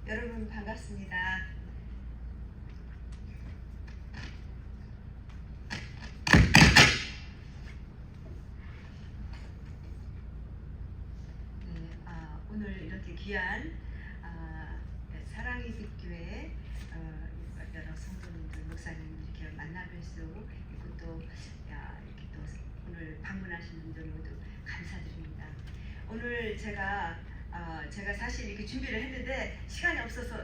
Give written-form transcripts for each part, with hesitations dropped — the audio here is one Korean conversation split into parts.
여러분 반갑습니다. 네, 오늘 이렇게 귀한 사랑의 빛교회 여러 성도님들, 목사님 이렇게 만나뵐 수 있고 또 이렇게 또 오늘 방문하신 분들 모두 감사드립니다. 오늘 제가 사실 이렇게 준비를 했는데 시간이 없어서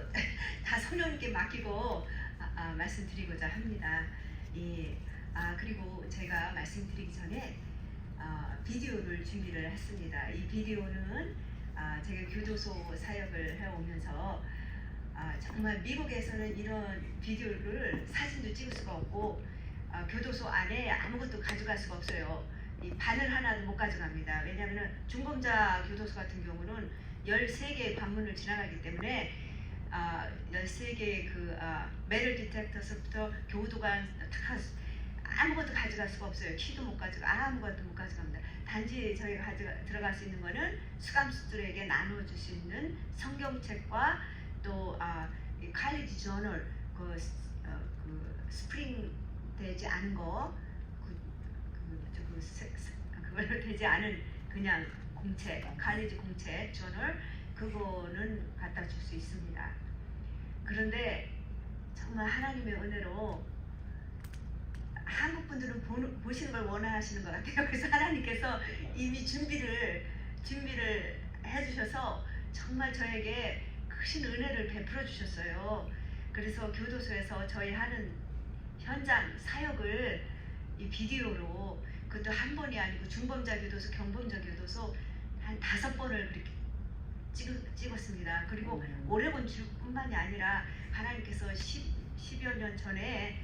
다 성령님께 맡기고 말씀드리고자 합니다. 예, 그리고 제가 말씀드리기 전에 비디오를 준비를 했습니다. 이 비디오는 제가 교도소 사역을 해오면서 정말 미국에서는 이런 비디오를 사진도 찍을 수가 없고 교도소 안에 아무것도 가져갈 수가 없어요. 이 바늘 하나도 못 가져갑니다. 왜냐하면 중범자 교도소 같은 경우는 13개의 관문을 지나가기 때문에 13개의 그 메럴 디텍터서부터 교도관 아무것도 가져갈 수가 없어요. 키도 못 가져가, 아무것도 못 가져갑니다. 단지 저희가 들어갈 수 있는 거는 수감수들에게 나눠줄 수 있는 성경책과 또 칼리지 저널 그 스프링 되지 않은 거 그걸로 되지 않은 그냥 공책, 칼리지 공책 저널 그거는 갖다 줄 수 있습니다. 그런데 정말 하나님의 은혜로 한국 분들은 보시는 걸 원하시는 것 같아요. 그래서 하나님께서 이미 준비를 해주셔서 정말 저에게 크신 은혜를 베풀어 주셨어요. 그래서 교도소에서 저희 하는 현장 사역을 이 비디오로, 그것도 한 번이 아니고 중범자 교도소, 경범자 교도소 한 5번을 그렇게 찍었습니다. 그리고 오레곤 주뿐만이 아니라 하나님께서 10여 년 전에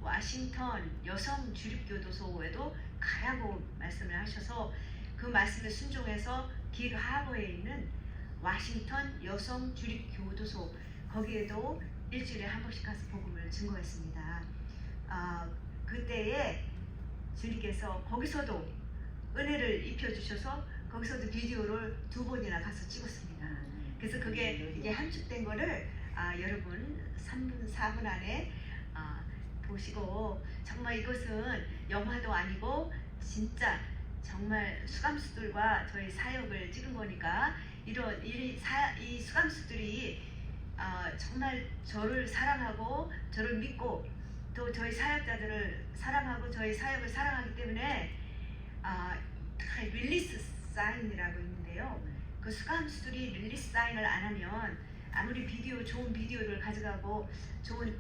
워싱턴 여성 주립교도소에도 가라고 말씀을 하셔서 그 말씀에 순종해서 길 하버에 있는 워싱턴 여성 주립교도소 거기에도 일주일에 한 번씩 가서 복음을 증거했습니다. 그때에 주님께서 거기서도 은혜를 입혀주셔서 거기서도 비디오를 2번이나 가서 찍었습니다. 그래서 이게 함축된 거를 여러분 3분 4분 안에 보시고, 정말 이것은 영화도 아니고 진짜 정말 수감수들과 저희 사역을 찍은 거니까 이 수감수들이 정말 저를 사랑하고 저를 믿고 또 저희 사역자들을 사랑하고 저희 사역을 사랑하기 때문에 릴리스 사인이라고 있는데요. 그 수감수들이 릴리스 사인을 안 하면 아무리 좋은 비디오를 가져가고 좋은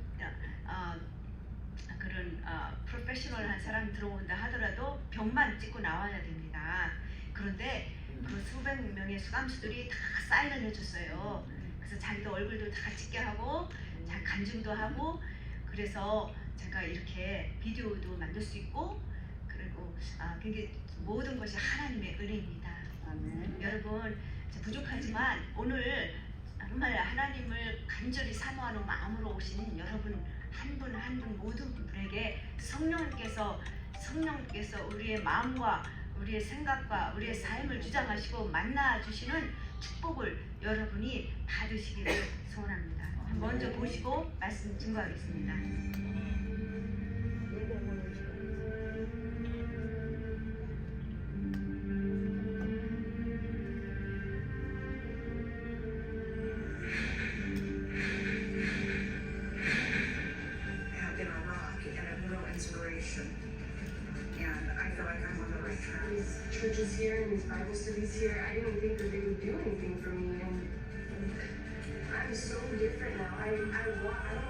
그런 프로페셔널한 사람이 들어온다 하더라도 병만 찍고 나와야 됩니다. 그런데 그 수백 명의 수감수들이 다 사인을 해줬어요. 그래서 자기도 얼굴도 다 찍게 하고 간증도 하고, 그래서 제가 이렇게 비디오도 만들 수 있고, 그리고 그게 모든 것이 하나님의 은혜입니다. 여러분, 부족하지만 오늘 정말 하나님을 간절히 사모하는 마음으로 오신 여러분 한 분 한 분 모든 분에게 성령께서 우리의 마음과 우리의 생각과 우리의 삶을 주장하시고 만나주시는 축복을 여러분이 받으시기를 소원합니다. 먼저 보시고 말씀 증거하겠습니다. Churches here and these Bible studies here, I didn't think that they would do anything for me, and I'm so different now. I don't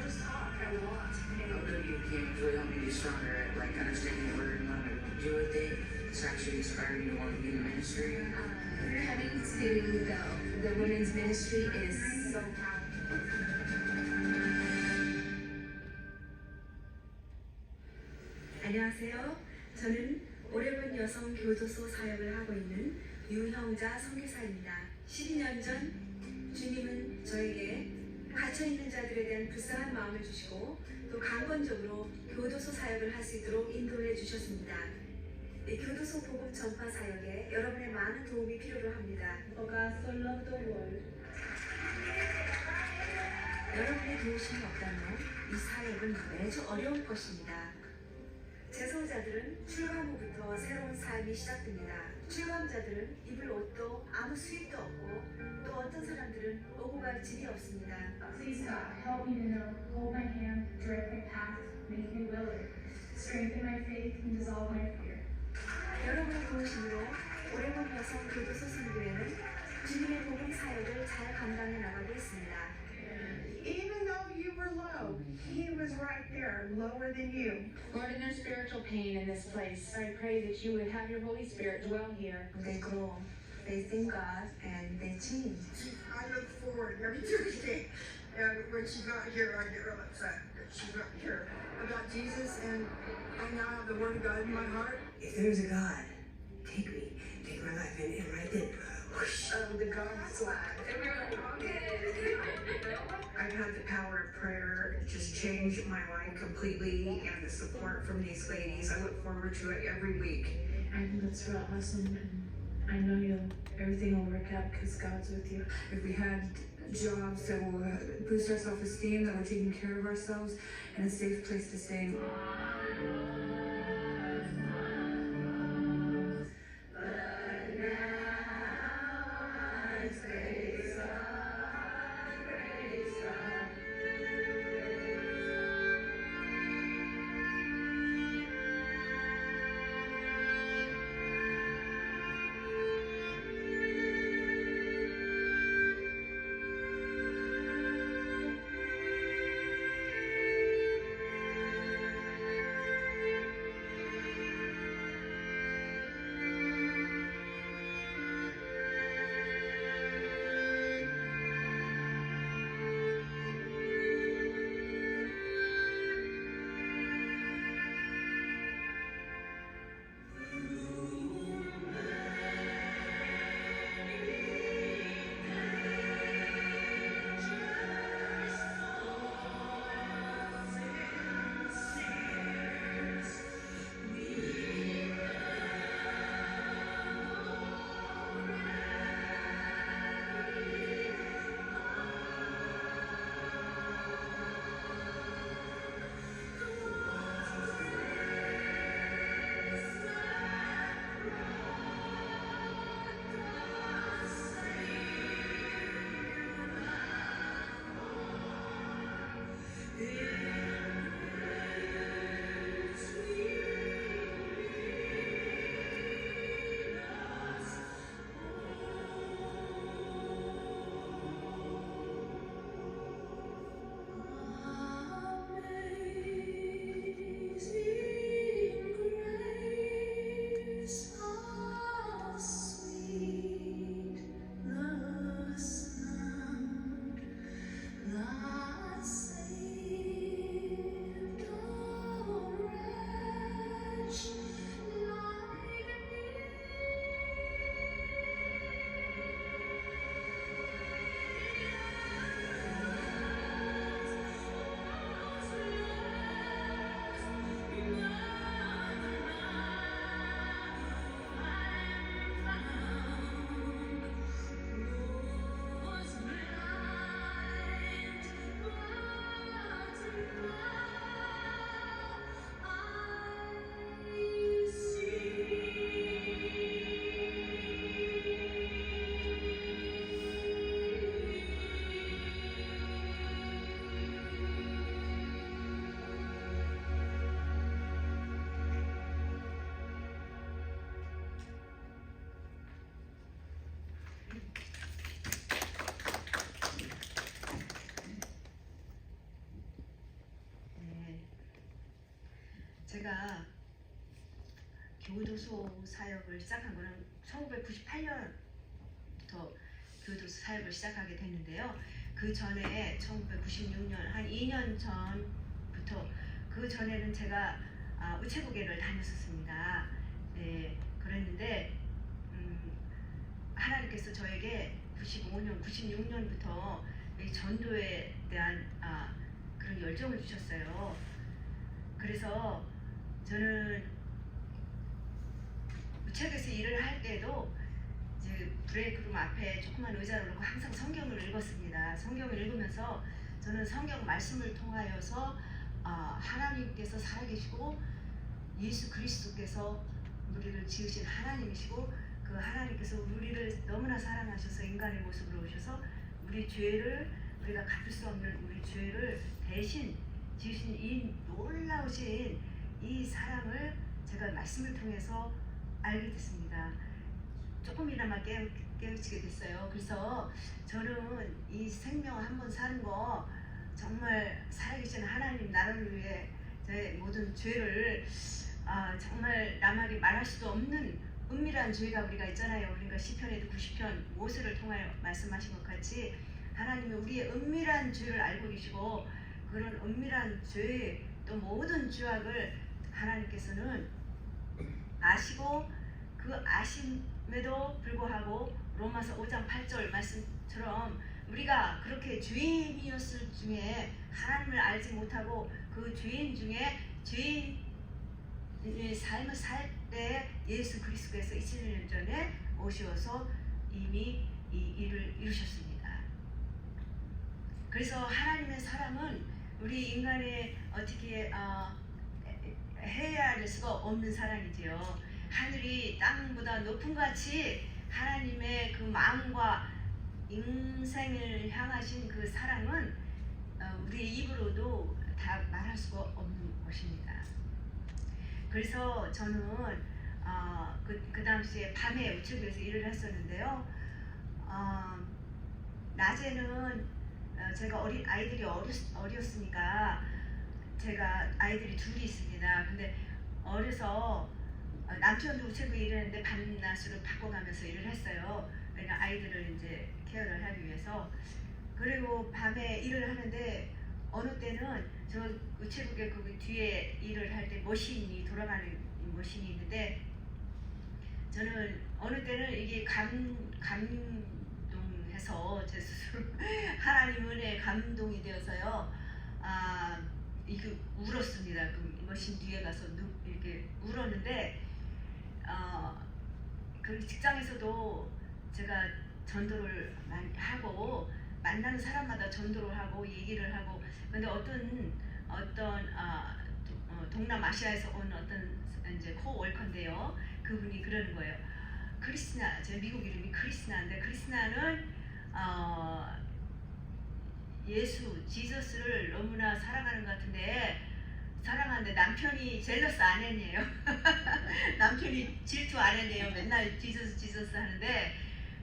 just talk, I walk. How good you became really helped me be stronger at understanding the word and how to do with it. It's actually inspired me to want to be in the ministry. We're heading to the women's ministry is so powerful. 안녕하세요. 저는 오레곤 여성 교도소 사역을 하고 있는 유형자 선교사입니다. 12년 전 주님은 저에게 갇혀있는 자들에 대한 불쌍한 마음을 주시고 또 강건적으로 교도소 사역을 할 수 있도록 인도해 주셨습니다. 이 교도소 복음 전파 사역에 여러분의 많은 도움이 필요로 합니다. Oh God so loved the world 여러분의 도우심이 없다면 이 사역은 매주 어려울 것입니다. 재성자들은 출간 후부터 새로운 삶이 시작됩니다. 출간자들은 입을 옷도 아무 수입도 없고 또 어떤 사람들은 오고 갈 집이 없습니다. Please God, help me to know, hold my hand, direct my path, make me willing, strengthen my faith, and dissolve my fear. 여러분의 도우심으로 오레곤 여성 교도소 선교회는 주님의 복음 사역을 잘 감당해 나가고 있습니다. Even though you were low, he was right there, lower than you. Lord, in their spiritual pain in this place, I pray that you would have your Holy Spirit dwell here. They grow, they thank God, and they change. I look forward every Tuesday, and when she's not here, I get real upset that she's not here. About Jesus, and I now have the Word of God in my heart. If there's a God, take me, take my life, and right then, whoosh. The God slide. I've had the power of prayer just change my life completely, and the support from these ladies. I look forward to it every week. I think that's real awesome, and I know everything will work out because God's with you. If we had jobs that will boost our self-esteem, that we're taking care of ourselves, and a safe place to stay. 제가 교도소 사역을 시작한 거는 1998년부터 교도소 사역을 시작하게 됐는데요. 그 전에 1996년 한 2년 전부터 그 전에는 제가 우체국에를 다녔었습니다. 네, 그랬는데 하나님께서 저에게 95년, 96년부터 이 전도에 대한 그런 열정을 주셨어요. 그래서 저는 우체국에서 일을 할 때도 이제 브레이크룸 앞에 조그만 의자를 놓고 항상 성경을 읽었습니다. 성경을 읽으면서 저는 성경 말씀을 통하여서 하나님께서 살아계시고 예수 그리스도께서 우리를 지으신 하나님이시고 그 하나님께서 우리를 너무나 사랑하셔서 인간의 모습으로 오셔서 우리 죄를 우리가 갚을 수 없는 우리 죄를 대신 지으신 이 놀라우신 이 사랑을 제가 말씀을 통해서 알게 됐습니다. 조금이나마 깨우치게 됐어요. 그래서 저는 이 생명 한번 사는 거 정말 살아계신 하나님 나라를 위해 제 모든 죄를 정말 남에게 말할 수도 없는 은밀한 죄가 우리가 있잖아요. 그러니까 시편에도 90편 5절을 통하여 말씀하신 것 같이 하나님이 우리의 은밀한 죄를 알고 계시고 그런 은밀한 죄 또 모든 죄악을 하나님께서는 아시고 그 아심에도 불구하고 로마서 5장 8절 말씀처럼 우리가 그렇게 죄인이었을 중에 하나님을 알지 못하고 그 죄인 중에 죄인의 삶을 살 때 예수 그리스도께서 2000년 전에 오셔서 이미 이 일을 이루셨습니다. 그래서 하나님의 사랑은 우리 인간의 어떻게 헤아릴 수가 없는 사랑이지요. 하늘이 땅보다 높은 같이 하나님의 그 마음과 인생을 향하신 그 사랑은 우리의 입으로도 다 말할 수가 없는 것입니다. 그래서 저는 그 당시에 밤에 우체국에서 일을 했었는데요. 낮에는 제가 아이들이 어렸으니까 제가 아이들이 둘이 있습니다. 근데 어려서 남편도 우체국에 일했는데 밤낮으로 바꿔가면서 일을 했어요. 그러니까 아이들을 이제 케어를 하기 위해서. 그리고 밤에 일을 하는데 어느 때는 저 우체국에 그 뒤에 일을 할 때 머신이 돌아가는 머신이 있는데 저는 어느 때는 이게 감동해서 제 스스로 하나님 은혜에 감동이 되어서요. 이게 울었습니다. 그 머신 뒤에 가서 이렇게 울었는데 그 직장에서도 제가 전도를 많이 하고 만나는 사람마다 전도를 하고 얘기를 하고 근데 어떤 동남아시아에서 온 어떤 이제 코워커인데요. 그분이 그러는 거예요. 크리스나, 제 미국 이름이 크리스나인데 크리스나는 예수, 지저스를 너무나 사랑하는 것 같은데 사랑하는데 남편이 젤러스 아내네요. 남편이 질투 아내네요. 맨날 지저스 하는데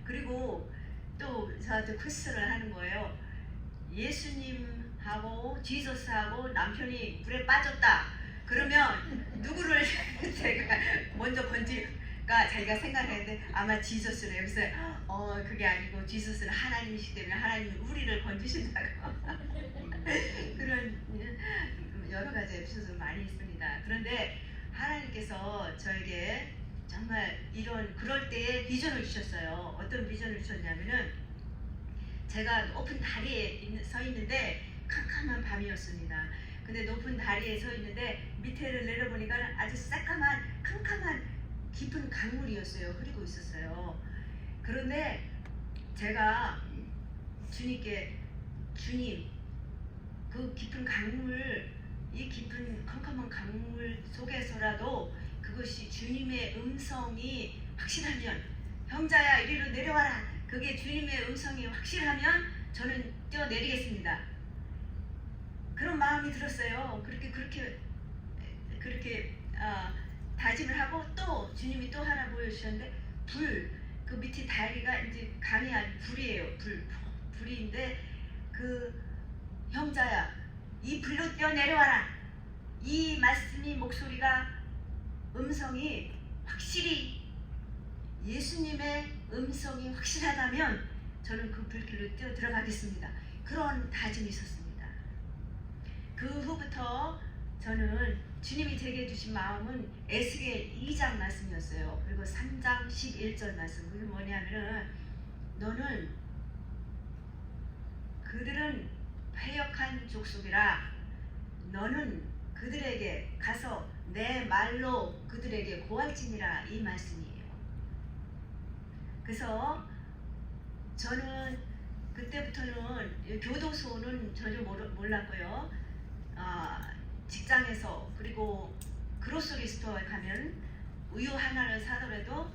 그리고 또 저한테 퀘스천을 하는 거예요. 예수님하고 지저스하고 남편이 물에 빠졌다. 그러면 누구를 제가 먼저 건질까 자기가 생각했는데 아마 지저스래요. 그래서 그게 아니고 지저스는 하나님이시기 때문에 하나님이 우리를 건지신다고 그런 여러 가지 에피소드 많이 있습니다. 그런데 하나님께서 저에게 정말 그럴 때에 비전을 주셨어요. 어떤 비전을 주셨냐면은 제가 높은 다리에 서 있는데 캄캄한 밤이었습니다. 근데 높은 다리에 서 있는데 밑에를 내려보니까 아주 새까만 캄캄한 깊은 강물이었어요. 흐르고 있었어요. 그런데 제가 주님께 주님 그 깊은 강물 이 깊은 캄캄한 강물 속에서라도 그것이 주님의 음성이 확실하면 형제야 이리로 내려와라 그게 주님의 음성이 확실하면 저는 뛰어내리겠습니다. 그런 마음이 들었어요. 그렇게 다짐을 하고 또 주님이 또 하나 보여주셨는데 그 밑에 다리가 이제 강이 아닌 불이에요. 불인데 그 형제야 이 불로 뛰어내려와라. 이 말씀이 목소리가 음성이 확실히 예수님의 음성이 확실하다면 저는 그 불길로 뛰어 들어가겠습니다. 그런 다짐이 있었습니다. 그 후부터 저는 주님이 제게 주신 마음은 에스겔 2장 말씀이었어요. 그리고 3장 11절 말씀. 그게 뭐냐면은 너는 그들은 패역한 족속이라 너는 그들에게 가서 내 말로 그들에게 고할지니라 이 말씀이에요. 그래서 저는 그때부터는 교도소는 전혀 몰랐고요. 직장에서 그리고 그로서리 스토어에 가면 우유 하나를 사더라도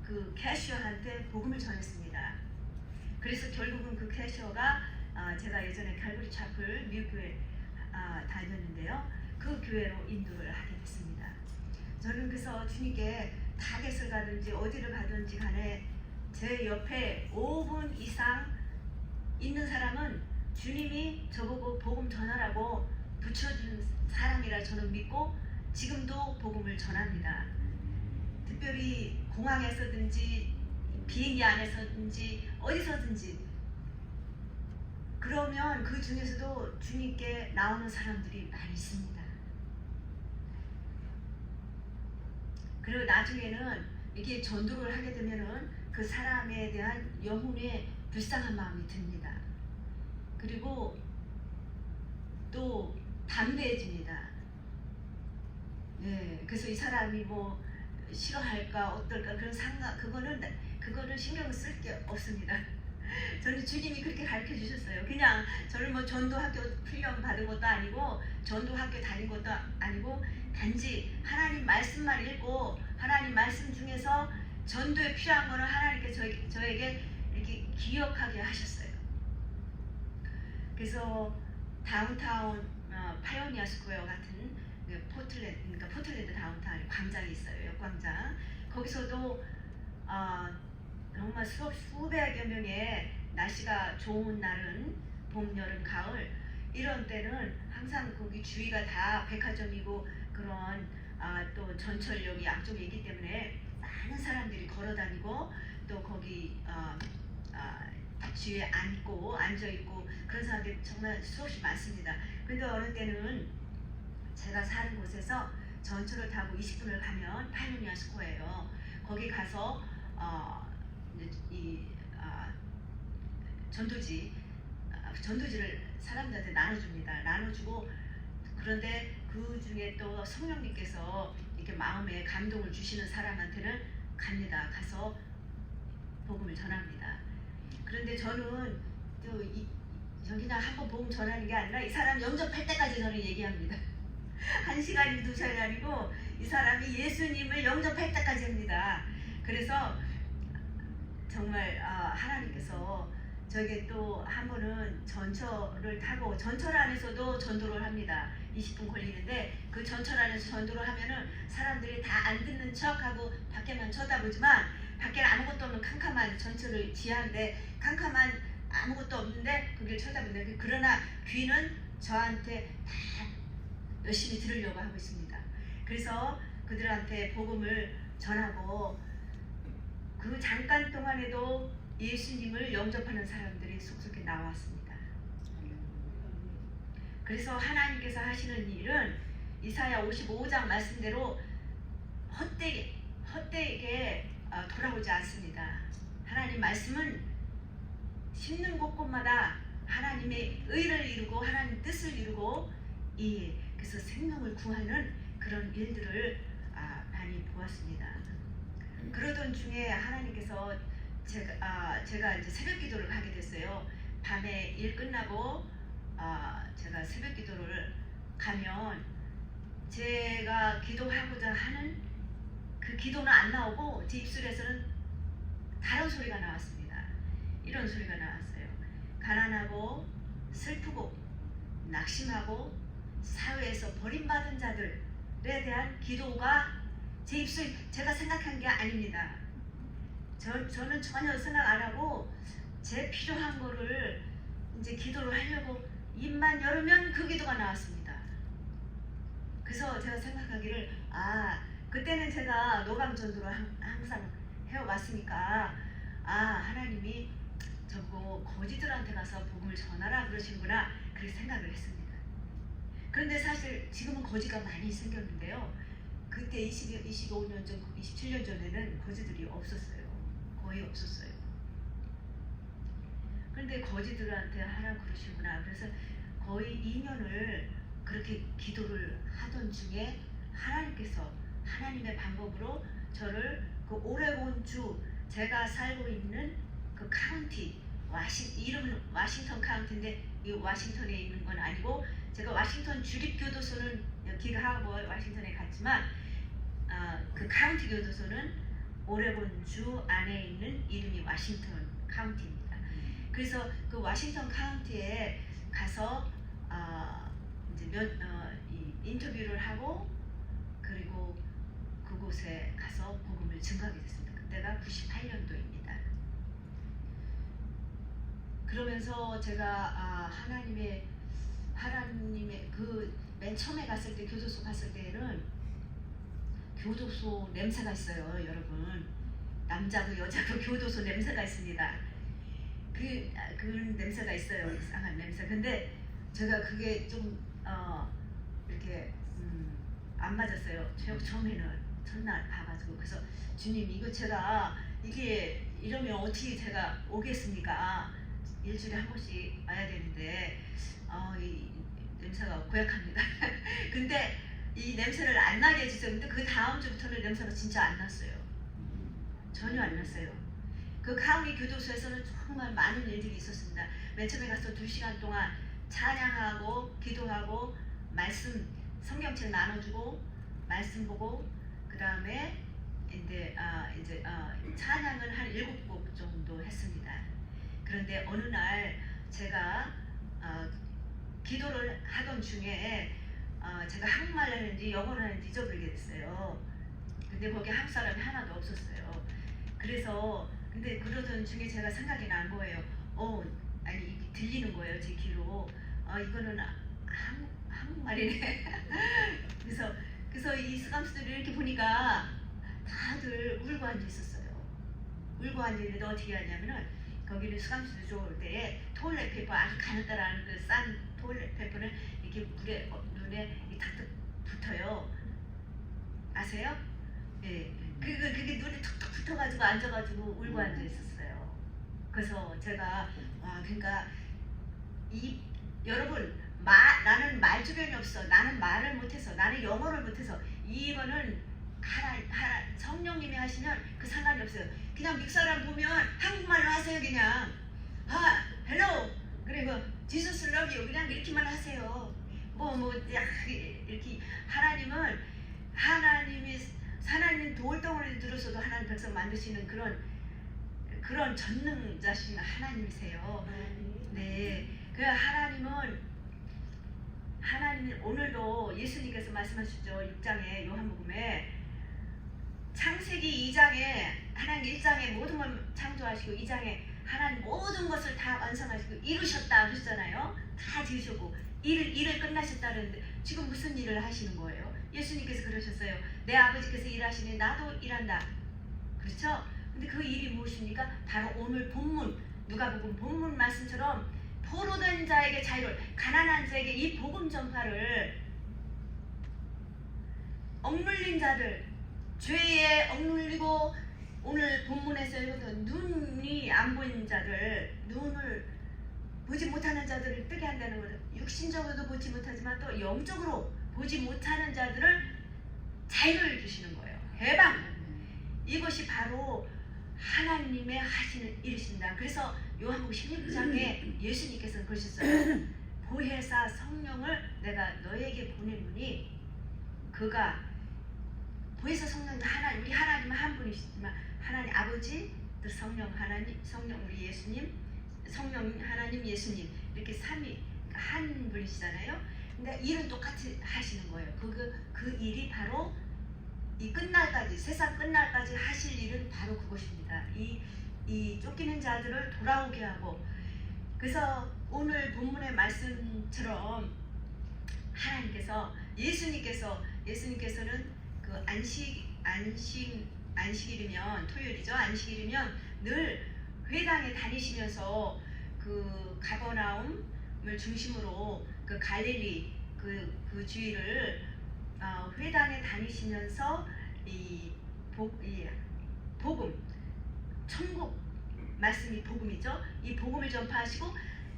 그 캐셔한테 복음을 전했습니다. 그래서 결국은 그 캐셔가 제가 예전에 칼버리 차플 미국 교회 다녔는데요. 그 교회로 인도를 하게 됐습니다. 저는 그래서 주님께 타겟을 가든지 어디를 가든지 간에 제 옆에 5분 이상 있는 사람은 주님이 저보고 복음 전하라고 붙여준 사람이라 저는 믿고 지금도 복음을 전합니다. 특별히 공항에서든지 비행기 안에서든지 어디서든지 그러면 그 중에서도 주님께 나오는 사람들이 많이 있습니다. 그리고 나중에는 이게 전도를 하게 되면은 그 사람에 대한 영혼의 불쌍한 마음이 듭니다. 그리고 또 담대해집니다. 네, 그래서 이 사람이 뭐 싫어할까 어떨까 그런 그거는 신경 쓸 게 없습니다. 저는 주님이 그렇게 가르쳐 주셨어요. 그냥 저는 뭐 전도학교 훈련 받은 것도 아니고 전도학교 다닌 것도 아니고 단지 하나님 말씀만 읽고 하나님 말씀 중에서 전도에 필요한 거는 하나님께 저에게 이렇게 기억하게 하셨어요. 그래서 다운타운 파이오니아 스퀘어 같은 포틀랜드 다운타운에 광장이 있어요. 역광장. 거기서도 정말 수백여 명의 날씨가 좋은 날은 봄, 여름, 가을 이런 때는 항상 거기 주위가 다 백화점이고 그런 또 전철역이 양쪽에 있기 때문에 많은 사람들이 걸어다니고 또 거기 주위에 앉아있고 그런 사람들이 정말 수없이 많습니다. 그런데 어느 때는 제가 사는 곳에서 전철을 타고 20분을 가면 파이오니아 스퀘어예요. 거기 가서 전도지를 사람들한테 나눠줍니다. 나눠주고 그런데 그 중에 또 성령님께서 이렇게 마음에 감동을 주시는 사람한테는 갑니다. 가서 복음을 전합니다. 그런데 저는 또 그냥 한번 복음 전하는 게 아니라 이 사람 영접할 때까지 저는 얘기합니다. 1시간이 2시간이 아니고 이 사람이 예수님을 영접할 때까지 합니다. 그래서 정말 하나님께서 저에게 또 한 번은 전철을 타고 전철 안에서도 전도를 합니다. 20분 걸리는데 그 전철 안에서 전도를 하면은 사람들이 다 안 듣는 척하고 밖에만 쳐다보지만 밖에 아무것도 없는 캄캄한 전철을 지하인데 캄캄한 아무것도 없는데 거기를 쳐다보는데 그러나 귀는 저한테 다 열심히 들으려고 하고 있습니다. 그래서 그들한테 복음을 전하고 그 잠깐 동안에도 예수님을 영접하는 사람들이 속속히 나왔습니다. 그래서 하나님께서 하시는 일은 이사야 55장 말씀대로 헛되게 돌아오지 않습니다. 하나님 말씀은 심는 곳곳마다 하나님의 의를 이루고 하나님 뜻을 이루고 그래서 생명을 구하는 그런 일들을 많이 보았습니다. 그러던 중에 하나님께서 제가 이제 새벽 기도를 가게 됐어요. 밤에 일 끝나고 제가 새벽 기도를 가면 제가 기도하고자 하는 그 기도는 안 나오고 제 입술에서는 다른 소리가 나왔습니다. 이런 소리가 나왔어요. 가난하고 슬프고 낙심하고 사회에서 버림받은 자들에 대한 기도가 제 입술 제가 생각한 게 아닙니다. 저는 전혀 생각 안 하고 제 필요한 거를 이제 기도를 하려고 입만 열으면 그 기도가 나왔습니다. 그래서 제가 생각하기를 그때는 제가 노방 전도를 항상 해왔으니까 하나님이 저보고 거지들한테 가서 복음을 전하라 그러시는구나 그렇게 생각을 했습니다. 그런데 사실 지금은 거지가 많이 생겼는데요. 그때 25년 전, 27년 전에는 거지들이 없었어요. 거의 없었어요. 그런데 거지들한테 하라 그러시구나. 그래서 거의 2년을 그렇게 기도를 하던 중에 하나님께서 하나님의 방법으로 저를 그 오레곤주 제가 살고 있는 그 카운티 이름은 와싱턴 카운티인데 이 워싱턴에 있는 건 아니고 제가 워싱턴 주립교도소는 기가하고 워싱턴에 갔지만 그 카운티 교도소는 오레곤 주 안에 있는 이름이 워싱턴 카운티입니다. 그래서 그 워싱턴 카운티에 가서 이제 인터뷰를 하고 그리고 그곳에 가서 복음을 증거하게 됐습니다. 그때가 98년도입니다. 그러면서 제가 하나님의 그 맨 처음에 갔을 때 교도소 갔을 때는 교도소 냄새가 있어요, 여러분. 남자도 여자도 교도소 냄새가 있습니다. 그 냄새가 있어요, 이상한 냄새. 근데 제가 그게 좀 이렇게 안 맞았어요. 처음에는 첫날 가가지고 그래서 주님 이거 제가 이게 이러면 어떻게 제가 오겠습니까? 일주일에 한 번씩 와야 되는데 이 냄새가 고약합니다. 근데 이 냄새를 안 나게 해주세요. 근데 그 다음 주부터는 냄새가 진짜 안 났어요. 전혀 안 났어요. 그 카운티 교도소에서는 정말 많은 일들이 있었습니다. 맨 처음에 가서 2시간 동안 찬양하고 기도하고 말씀 성경책 나눠주고 말씀 보고 그 다음에 이제 찬양을 한 7곡 정도 했습니다. 그런데 어느 날 제가 기도를 하던 중에 제가 한국말을 하는지 영어를 하는지 잊어버리게 됐어요. 근데 거기 한국 사람이 하나도 없었어요. 그래서 근데 그러던 중에 제가 생각이 난 거예요. 아니 들리는 거예요, 제 귀로. 이거는 한국말이네. 그래서 이 스감스들을 이렇게 보니까 다들 울고 앉아 있었어요. 울고 앉아 있는데 어떻게 하냐면은 거기는 스감스도 좋을 때에 토일렛 페이퍼 아주 가느다란 그 싼 토일렛 페이퍼는 이렇게 눈에 탁탁 붙어요. 아세요? 예. 그게 눈에 툭툭 붙어가지고 앉아가지고 울고 앉아 있었어요. 그래서 제가 그러니까 여러분 나는 말 주변이 없어. 나는 말을 못해서 나는 영어를 못해서 이거는 성령님이 하시면 그 상관이 없어요. 그냥 믹사람 보면 한국말로 하세요. 그냥 헬로 그리고 지저스 러브 유 그냥 이렇게만 하세요. 이렇게 하나님 돌덩어리 들어서도 하나님 백성 만드시는 그런 전능자신 하나님이세요. 네, 그 하나님은 오늘도 예수님께서 말씀하시죠. 6장에 요한복음에 창세기 2장에 하나님 1장에 모든 걸 창조하시고 2장에 하나님 모든 것을 다 완성하시고 이루셨다 그러셨잖아요. 다 지으셨고 일을 끝나셨다 그랬는데 지금 무슨 일을 하시는 거예요? 예수님께서 그러셨어요. 내 아버지께서 일하시니 나도 일한다. 그렇죠? 근데 그 일이 무엇입니까? 바로 오늘 본문 누가복음 본문 말씀처럼 포로된 자에게 자유를 가난한 자에게 이 복음 전파를 억눌린 자들 죄에 억눌리고 오늘 본문에서 읽었던 눈이 안 보이는 자들 눈을 보지 못하는 자들을 뜨게 한다는 거죠. 육신적으로도 보지 못하지만 또 영적으로 보지 못하는 자들을 자유를 주시는 거예요. 해방. 이것이 바로 하나님의 하시는 일이십니다. 그래서 요한복음 16장에 예수님께서는 그러셨어요. 보혜사 성령을 내가 너에게 보내노니 그가 보혜사 성령은 우리 하나님은 한 분이시지만 하나님 아버지 또 성령 우리 예수님 성령 하나님 예수님 이렇게 삼위 한 분이시잖아요. 근데 일은 똑같이 하시는 거예요. 그 일이 바로 이 끝날까지 세상 끝날까지 하실 일은 바로 그것입니다. 이 쫓기는 자들을 돌아오게 하고 그래서 오늘 본문의 말씀처럼 하나님께서 예수님께서는 그 안식일이면 토요일이죠. 안식일이면 늘 회당에 다니시면서 그 가버나움을 중심으로 그 갈릴리 그 주위를 회당에 다니시면서 이 복음 천국 말씀이 복음이죠. 이 복음을 전파하시고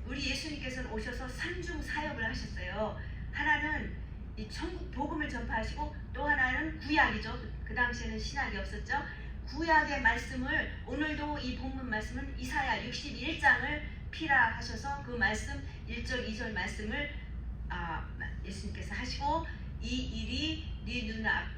우리 예수님께서는 오셔서 삼중 사역을 하셨어요. 하나는 이 천국 복음을 전파하시고 또 하나는 구약이죠. 그 당시에는 신약이 없었죠. 구약의 말씀을 오늘도 이 본문 말씀은 이사야 61장을 피라 하셔서 그 말씀 1절 2절 말씀을 예수님께서 하시고 이 일이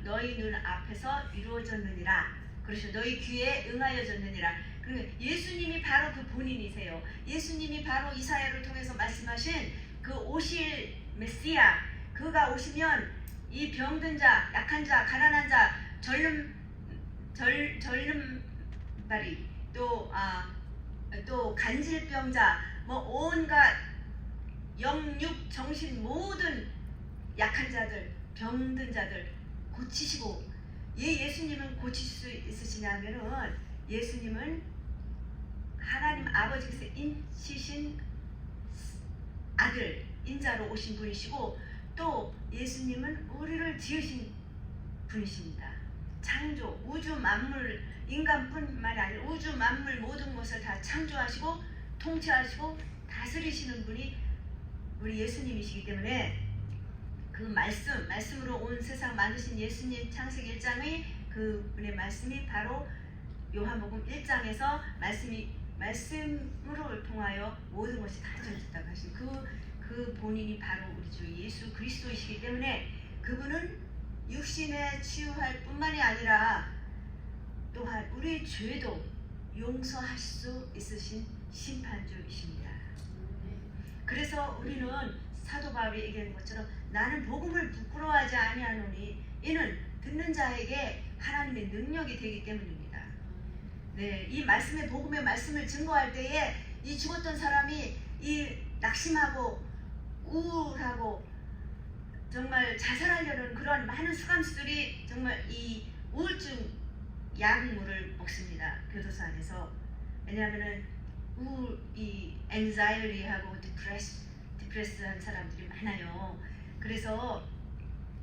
너희 눈 앞에서 이루어졌느니라. 그러시고 너희 귀에 응하여졌느니라. 그리고 예수님이 바로 그 본인이세요. 예수님이 바로 이사야를 통해서 말씀하신 그 오실 메시아, 그가 오시면 이 병든 자, 약한 자, 가난한 자, 절름발이 또 간질병자, 뭐 온갖 영육 정신 모든 약한 자들, 병든 자들 고치시고, 예수님은 고치실 수 있으시냐면은 예수님은 하나님 아버지께서 인치신 아들 인자로 오신 분이시고, 또 예수님은 우리를 지으신 분이십니다. 창조, 우주 만물, 인간뿐만이 아니라 우주 만물 모든 것을 다 창조하시고 통치하시고 다스리시는 분이 우리 예수님이시기 때문에 그 말씀으로 온 세상 만드신 예수님 창세기 1장의 그 분의 말씀이 바로 요한복음 1장에서 말씀으로 통하여 모든 것이 다 이루어졌다고 하신 그 본인이 바로 우리 주 예수 그리스도이시기 때문에 그분은 육신에 치유할 뿐만이 아니라 또한 우리의 죄도 용서할 수 있으신 심판주이십니다. 그래서 우리는 사도 바울이 얘기하는 것처럼 나는 복음을 부끄러워하지 아니하노니 이는 듣는 자에게 하나님의 능력이 되기 때문입니다. 네, 이 말씀의 복음의 말씀을 증거할 때에 이 죽었던 사람이 이 낙심하고 우울하고 정말 자살하려는 그런 많은 수감수들이 정말 이 우울증 약물을 먹습니다. 교도소 안에서. 왜냐하면은 이 anxiety하고 디프레스한 사람들이 많아요. 그래서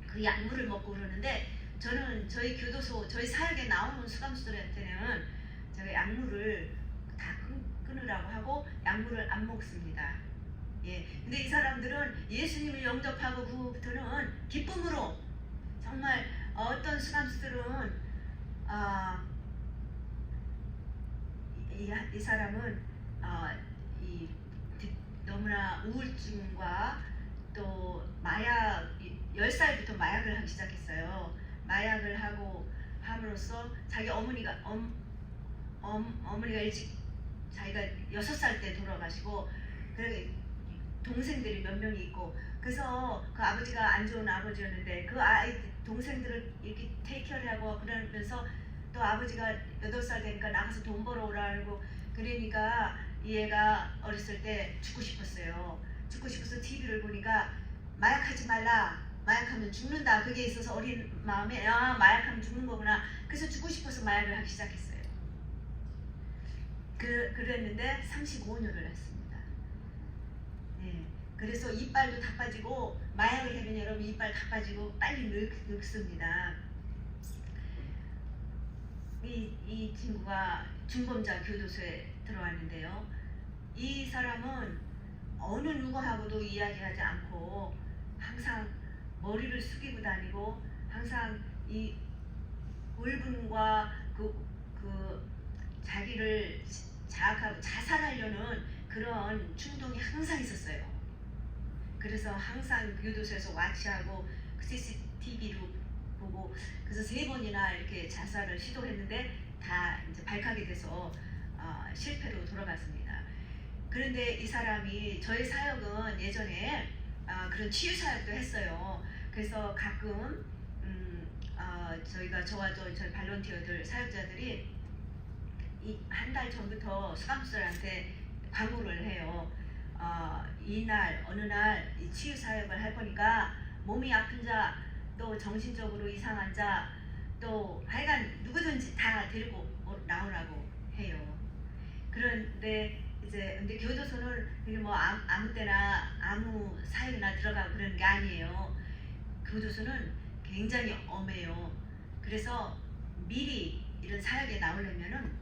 그 약물을 먹고 그러는데 저는 저희 교도소, 저희 사역에 나오는 수감수들한테는 제가 약물을 다 끊으라고 하고 약물을 안 먹습니다. 예. 근데 이 사람들은 예수님을 영접하고 그부터는 기쁨으로 정말 어떤 수감수들은 이 사람은 너무나 우울증과 또 마약 10살부터 마약을 하기 시작했어요. 마약을 하고 함으로써 자기 어머니가 일찍 자기가 6살 때 돌아가시고 그래 동생들이 몇 명이 있고 그래서 그 아버지가 안 좋은 아버지였는데 그 아이 동생들을 이렇게 테이크케어하고 그러면서 또 아버지가 8살 되니까 나가서 돈 벌어오라고 그러니까 이 애가 어렸을 때 죽고 싶었어요. 죽고 싶어서 TV를 보니까 마약하지 말라. 마약하면 죽는다. 그게 있어서 어린 마음에 마약하면 죽는 거구나. 그래서 죽고 싶어서 마약을 하기 시작했어요. 그랬는데 35년을 했습니다. 네. 그래서 이빨도 다 빠지고 마약을 하면 여러분 이빨 다 빠지고 빨리 늙습니다. 이 친구가 중범자 교도소에 들어왔는데요. 이 사람은 어느 누구하고도 이야기하지 않고 항상 머리를 숙이고 다니고 항상 이 울분과 그 자기를 자학하고 자살하려는 그런 충동이 항상 있었어요. 그래서 항상 교도소에서 와치하고 CCTV로 보고 그래서 3번이나 이렇게 자살을 시도했는데 다 이제 발각이 돼서 실패로 돌아갔습니다. 그런데 이 사람이 저희 사역은 예전에 그런 치유 사역도 했어요. 그래서 가끔 저와 저희 발런티어들 사역자들이 한 달 전부터 수감수들한테 광고를 해요. 이날 어느 날 이 치유 사역을 할 거니까 몸이 아픈 자, 또 정신적으로 이상한 자, 또 하여간 누구든지 다 데리고 나오라고 해요. 그런데 근데 교도소는 이게 뭐 아무 때나 아무 사역이나 들어가고 그러는 게 아니에요. 교도소는 굉장히 엄해요. 그래서 미리 이런 사역에 나오려면은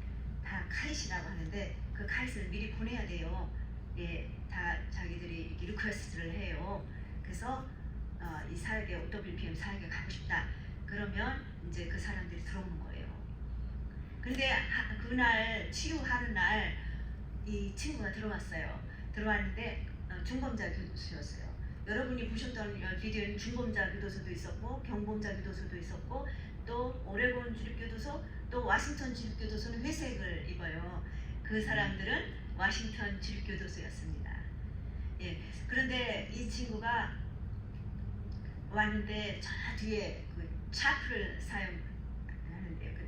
다 카이시라고 하는데 그 카이시를 미리 보내야 돼요. 예, 다 자기들이 이렇게 리퀘스트를 해요. 그래서 이 사역에 WPM 사역에 가고 싶다. 그러면 이제 그 사람들이 들어오는 거예요. 근데 그날 치료하는 날 이 친구가 들어왔어요. 들어왔는데 중범자 교도소였어요. 여러분이 보셨던 비디오는 중범자 교도소도 있었고 경범자 교도소도 있었고 또 오레곤 주립교도소 또 워싱턴 주립교도소는 회색을 입어요. 그 사람들은 워싱턴 주립교도소였습니다. 예, 그런데 이 친구가 왔는데 저 뒤에 그 차프를 사용하는데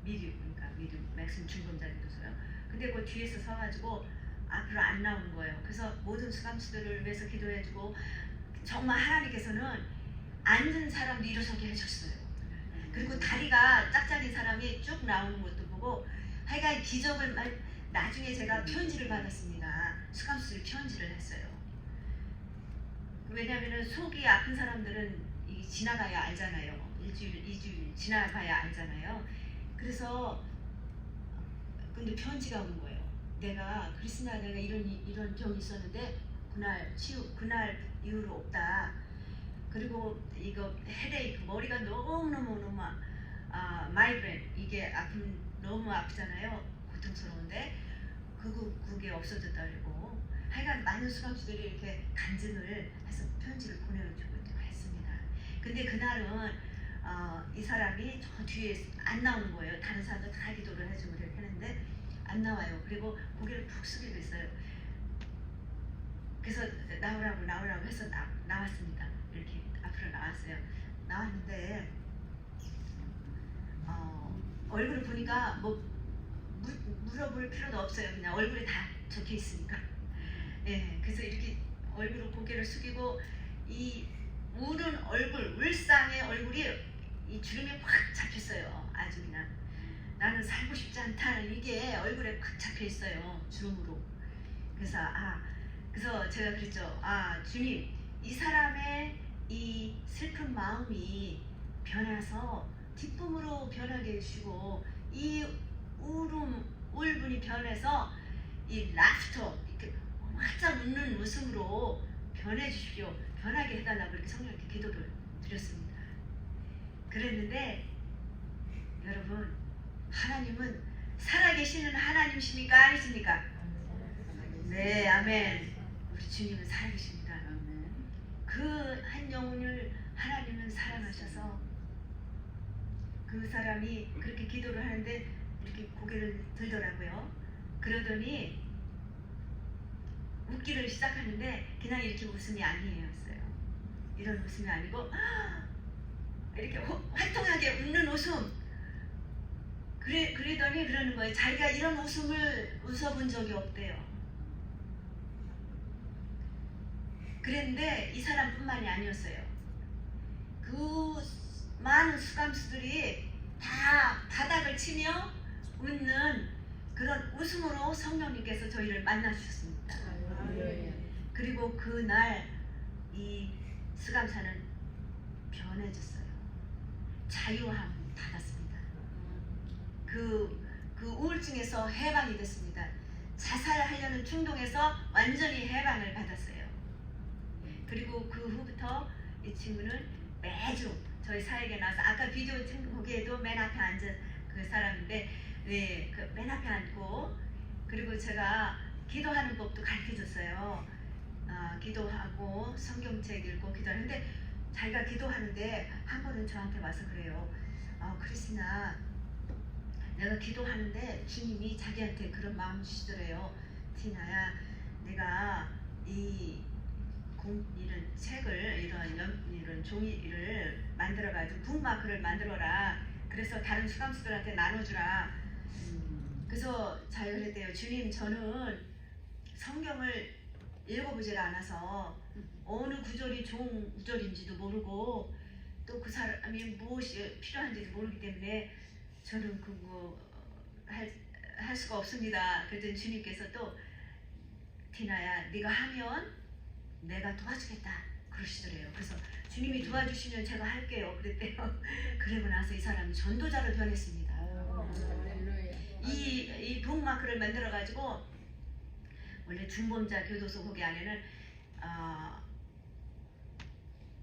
미디움 맥심 중범자 교도소요. 근데 그 뒤에서 서가지고 앞으로 안 나오는 거예요. 그래서 모든 수감수들을 위해서 기도해주고 정말 하나님께서는 앉은 사람도 일어서게 해줬어요. 그리고 다리가 짝짝인 사람이 쭉 나오는 것도 보고 하여간 기적을 나중에 제가 편지를 받았습니다. 수감수들 편지를 했어요. 왜냐하면 속이 아픈 사람들은 지나가야 알잖아요. 일주일, 2주일 지나가야 알잖아요. 그래서 근데 편지가 온 거예요. 내가 크리스나 내가 이런 병이 있었는데 그날 이후로 없다. 그리고 이거 헤데이크 머리가 너무 마이그레인 이게 너무 아프잖아요. 고통스러운데 그게 없어졌다 그러고 하여간 많은 수감수들이 이렇게 간증을 해서 편지를 보내주고 했습니다. 근데 그날은 이 사람이 저 뒤에 안 나오는 거예요. 다른 사람도 다 기도를 해주고 이렇게 했는데 안 나와요. 그리고 고개를 푹 숙이고 있어요. 그래서 나오라고 해서 나왔습니다. 이렇게 앞으로 나왔어요. 나왔는데 얼굴을 보니까 뭐 물어볼 필요도 없어요. 그냥 얼굴에 다 적혀 있으니까. 예, 그래서 이렇게 얼굴을 고개를 숙이고 이 우는 얼굴, 울상의 얼굴이 이 주름이 확 잡혔어요. 아주 그냥 나는 살고 싶지 않다는 이게 얼굴에 확 잡혀 있어요. 주름으로. 그래서 제가 그랬죠. 주님, 이 사람의 이 슬픈 마음이 변해서 기쁨으로 변하게 해주시고 이 울분이 변해서 이 라프터 이렇게 활짝 웃는 웃음으로 변해 주십시오. 변하게 해달라고 이렇게 성령님께 기도를 드렸습니다. 그랬는데 여러분 하나님은 살아계시는 하나님이십니까? 아니십니까? 네, 아멘. 우리 주님은 살아계십니다. 그 한 영혼을 하나님은 사랑하셔서 그 사람이 그렇게 기도를 하는데 이렇게 고개를 들더라고요. 그러더니 웃기를 시작하는데 그냥 이렇게 웃음이 아니었어요. 이런 웃음이 아니고 이렇게 활동하게 웃는 웃음. 그러더니 그러는 거예요. 자기가 이런 웃음을 웃어본 적이 없대요. 그랬는데 이 사람뿐만이 아니었어요. 그 많은 수감수들이 다 바닥을 치며 웃는 그런 웃음으로 성령님께서 저희를 만나주셨습니다. 그리고 그날 이 수감사는 변해졌어요. 자유함 받았습니다. 그 우울증에서 해방이 됐습니다. 자살하려는 충동에서 완전히 해방을 받았어요. 그리고 그 후부터 이 친구는 매주 저희 사역에 나와서 아까 비디오 보기에도 맨 앞에 앉은 그 사람인데 네, 그 맨 앞에 앉고 그리고 제가 기도하는 법도 가르쳐줬어요. 기도하고 성경책 읽고 기도하는데 자기가 기도하는데 한 번은 저한테 와서 그래요. 크리스나 내가 기도하는데 주님이 자기한테 그런 마음 주시더래요. 티나야 내가 이런 책을 이런 종이를 만들어가지고 북마크를 만들어라. 그래서 다른 수감수들한테 나눠주라. 그래서 잘 그랬대요. 주님 저는 성경을 읽어보질 않아서 어느 구절이 좋은 구절인지도 모르고 또 그 사람이 무엇이 필요한지도 모르기 때문에 저는 그거 할 수가 없습니다. 그랬더니 주님께서 또 티나야 네가 하면 내가 도와주겠다 그러시더래요. 그래서 주님이 도와주시면 제가 할게요 그랬대요. 그러고 나서 이 사람이 전도자로 변했습니다. 이 북마크를 만들어 가지고 원래 중범자 교도소 거기 안에는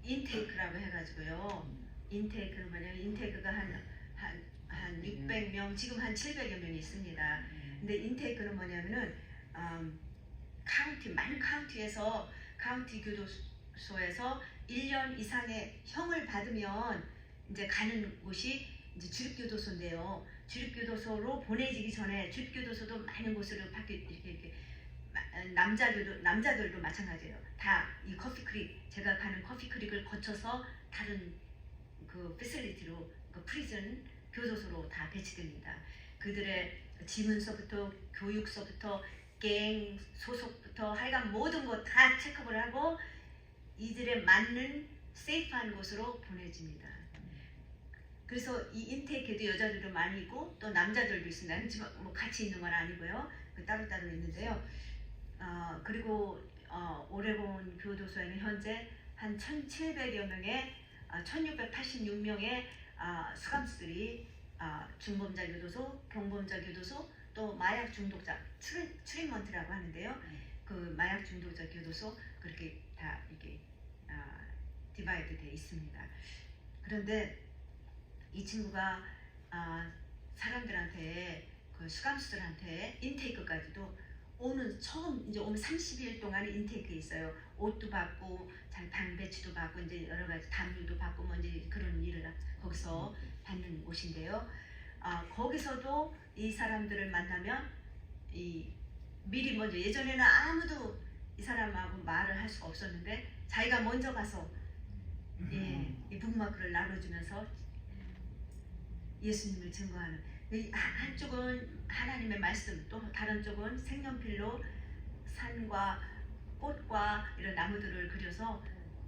인테이크라고 해가지고요. 인테이크는 뭐냐면 인테이크가 한 한 600명, 지금 한 700여 명이 있습니다. 근데 인테이크는 뭐냐면은 많은 카운티에서 카운티 교도소에서 1년 이상의 형을 받으면 이제 가는 곳이 이제 주립교도소인데요. 주립교도소로 보내지기 전에 주립교도소도 많은 곳으로 이렇게 남자들도 마찬가지예요. 다 이 커피크릭, 제가 가는 커피크릭을 거쳐서 다른 그 패실리티로 그 프리즌 교도소로 다 배치됩니다. 그들의 지문서부터 교육서부터 갱 소속부터 하여간 모든 것 다 체크를 하고 이들에 맞는 세이프한 곳으로 보내집니다. 그래서 이 인테이크에도 여자들도 많이 있고 또 남자들도 있습니다. 뭐 같이 있는 건 아니고요. 따로따로 있는데요. 그리고 오레곤 교도소에는 현재 한 1,700여 명의 1,686명의 수감수들이 중범자 교도소, 경범자 교도소, 또 마약 중독자 트리먼트라고 하는데요. 그 마약 중독자 교도소 그렇게 다 이게 디바이드 되어 있습니다. 그런데 이 친구가 사람들한테 그 수감수들한테 인테이크까지도 오는 30일 동안 인테이크에 있어요. 옷도 받고 당 배치도 받고 이제 여러 가지 담요도 받고 뭐 이제 그런 일을 거기서 받는 곳인데요. 거기서도 이 사람들을 만나면 미리 먼저 예전에는 아무도 이 사람하고 말을 할 수가 없었는데 자기가 먼저 가서 이 북마크를 나눠주면서 예수님을 증거하는 한쪽은 하나님의 말씀 또 다른 쪽은 색연필로 산과 꽃과 이런 나무들을 그려서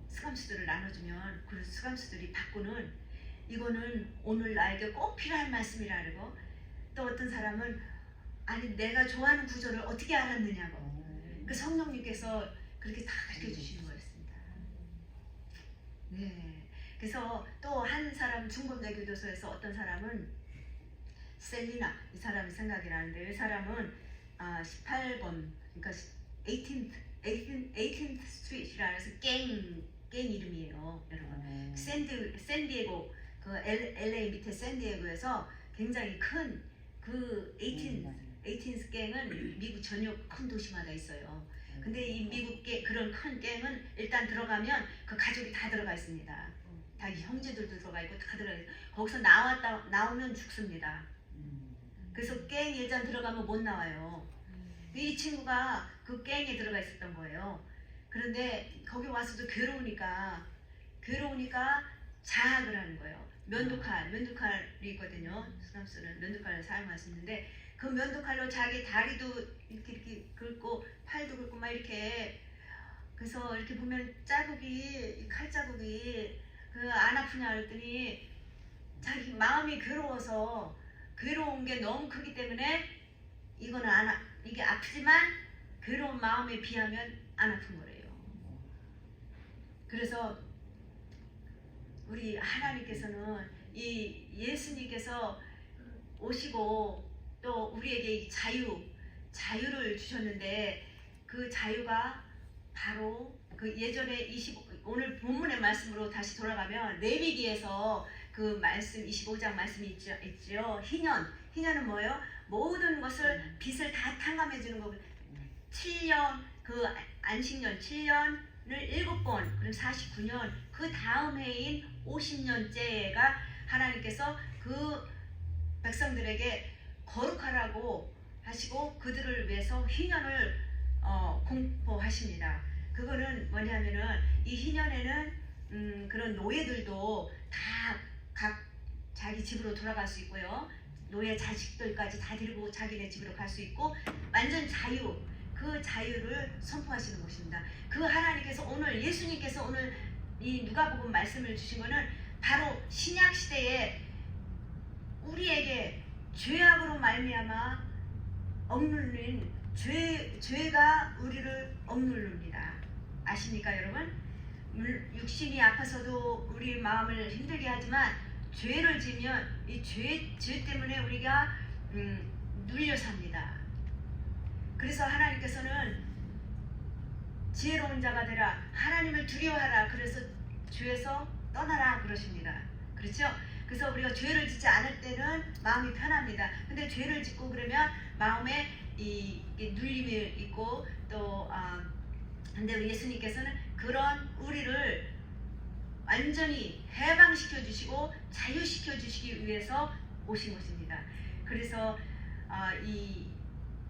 수감수들을 나눠주면 그 수감수들이 바꾸는 이거는 오늘 나에게 꼭 필요한 말씀이라 그러고 또 어떤 사람은 아니 내가 좋아하는 구절을 어떻게 알았느냐고 그 성령님께서 그렇게 다 가르쳐 주시는 거였습니다. 네. 그래서 또 한 사람 중범자 교도소에서 어떤 사람은 셀리나 이 사람이 생각이 나는데 이 사람은 18번 그러니까 18th 스트리트라 해서 갱 이름이에요, 여러분. 샌디에고 그 LA 밑에 샌디에고에서 굉장히 큰 그 18th 갱은 미국 전역 큰 도시마다 있어요. 근데 이 미국 그런 큰 갱은 일단 들어가면 그 가족이 다 들어가 있습니다. 다 형제들도 들어가 있고 다 들어가 있고 거기서 나오면 죽습니다. 그래서 갱 일단 들어가면 못 나와요. 이 친구가 그 갱에 들어가 있었던 거예요. 그런데 거기 와서도 괴로우니까 자학을 하는 거예요. 면도칼이 있거든요. 수감수는 면도칼을 사용할 수 있는데 그 면도칼로 자기 다리도 이렇게 긁고 팔도 긁고 막 이렇게 그래서 이렇게 보면 칼 자국이 그 안 아프냐 그랬더니 자기 마음이 괴로운 게 너무 크기 때문에 이거는 이게 아프지만 괴로운 마음에 비하면 안 아픈 거래요. 그래서 우리 하나님께서는 이 예수님께서 오시고 또 우리에게 이 자유를 주셨는데 그 자유가 바로 그 예전에 오늘 본문의 말씀으로 다시 돌아가면 레위기에서 그 말씀 25장 말씀이 있죠. 희년은 뭐예요? 모든 것을 빚을 다 탕감해 주는 거고 7년 그 안식년 7년을 7번 그리고 49년 그 다음 해인 50년째가 하나님께서 그 백성들에게 거룩하라고 하시고 그들을 위해서 희년을 공포하십니다. 그거는 뭐냐면은 이 희년에는 그런 노예들도 다 각 자기 집으로 돌아갈 수 있고요. 노예 자식들까지 다 데리고 자기네 집으로 갈 수 있고 완전 그 자유를 선포하시는 것입니다. 그 하나님께서 예수님께서 오늘 이 누가복음 말씀을 주신 거는 바로 신약 시대에 우리에게 죄악으로 말미암아 억눌린 죄가 우리를 억누릅니다. 아십니까, 여러분? 육신이 아파서도 우리 마음을 힘들게 하지만 죄를 지면 이 죄 때문에 우리가 눌려 삽니다. 그래서 하나님께서는 지혜로운 자가 되라, 하나님을 두려워하라, 그래서 죄에서 떠나라 그러십니다. 그렇죠? 그래서 우리가 죄를 짓지 않을 때는 마음이 편합니다. 근데 죄를 짓고 그러면 마음에 이 눌림이 있고 또 근데 우리 예수님께서는 그런 우리를 완전히 해방시켜 주시고 자유시켜 주시기 위해서 오신 것입니다. 그래서 이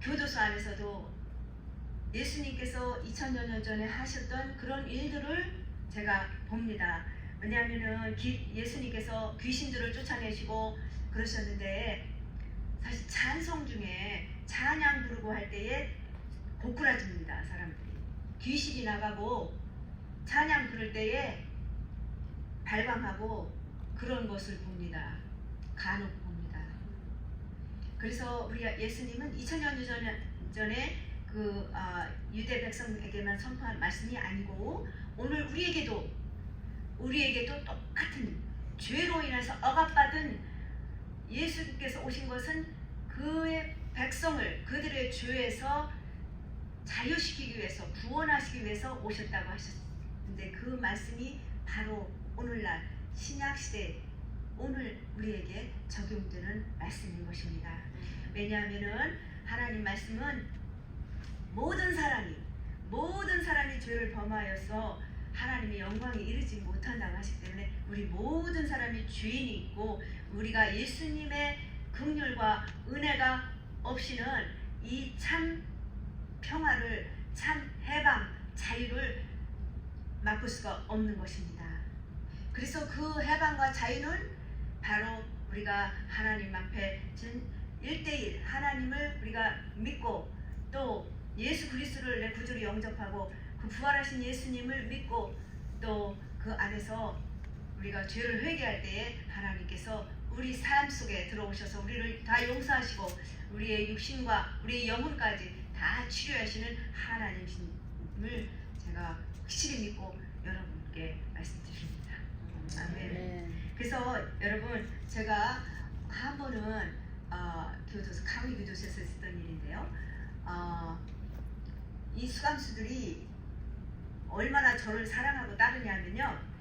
교도소 안에서도 예수님께서 2000여 년 전에 하셨던 그런 일들을 제가 봅니다. 왜냐하면은 예수님께서 귀신들을 쫓아내시고 그러셨는데 사실 찬송 중에 찬양 부르고 할 때에 고꾸라집니다. 사람들이 귀신이 나가고 찬양 부를 때에 발광하고 그런 것을 봅니다. 간혹 봅니다. 그래서 우리 예수님은 2000년 전에 그 유대 백성에게만 선포한 말씀이 아니고 오늘 우리에게도 똑같은 죄로 인해서 억압받은 예수님께서 오신 것은 그의 백성을 그들의 죄에서 자유시키기 위해서 구원하시기 위해서 오셨다고 하셨는데 그 말씀이 바로 오늘날 신약시대 오늘 우리에게 적용되는 말씀인 것입니다. 왜냐하면은 하나님 말씀은 모든 사람이 죄를 범하여서 하나님의 영광에 이르지 못한다고 하시기 때문에 우리 모든 사람이 죄인이 있고 우리가 예수님의 긍휼과 은혜가 없이는 이 참 평화를 참 해방 자유를 맛볼 수가 없는 것입니다. 그래서 그 해방과 자유는 바로 우리가 하나님 앞에 1대1 하나님을 우리가 믿고 또 예수 그리스도를 내 구주로 영접하고 그 부활하신 예수님을 믿고 또 그 안에서 우리가 죄를 회개할 때에 하나님께서 우리 삶 속에 들어오셔서 우리를 다 용서하시고 우리의 육신과 우리의 영혼까지 다 치료하시는 하나님을 제가 확실히 믿고 여러분께 말씀드립니다. 아멘. 그래서 여러분 제가 한 번은 교도소 강의 교도소에서 있었던 일인데요. 이 수감수들이 얼마나 저를 사랑하고 따르냐면요.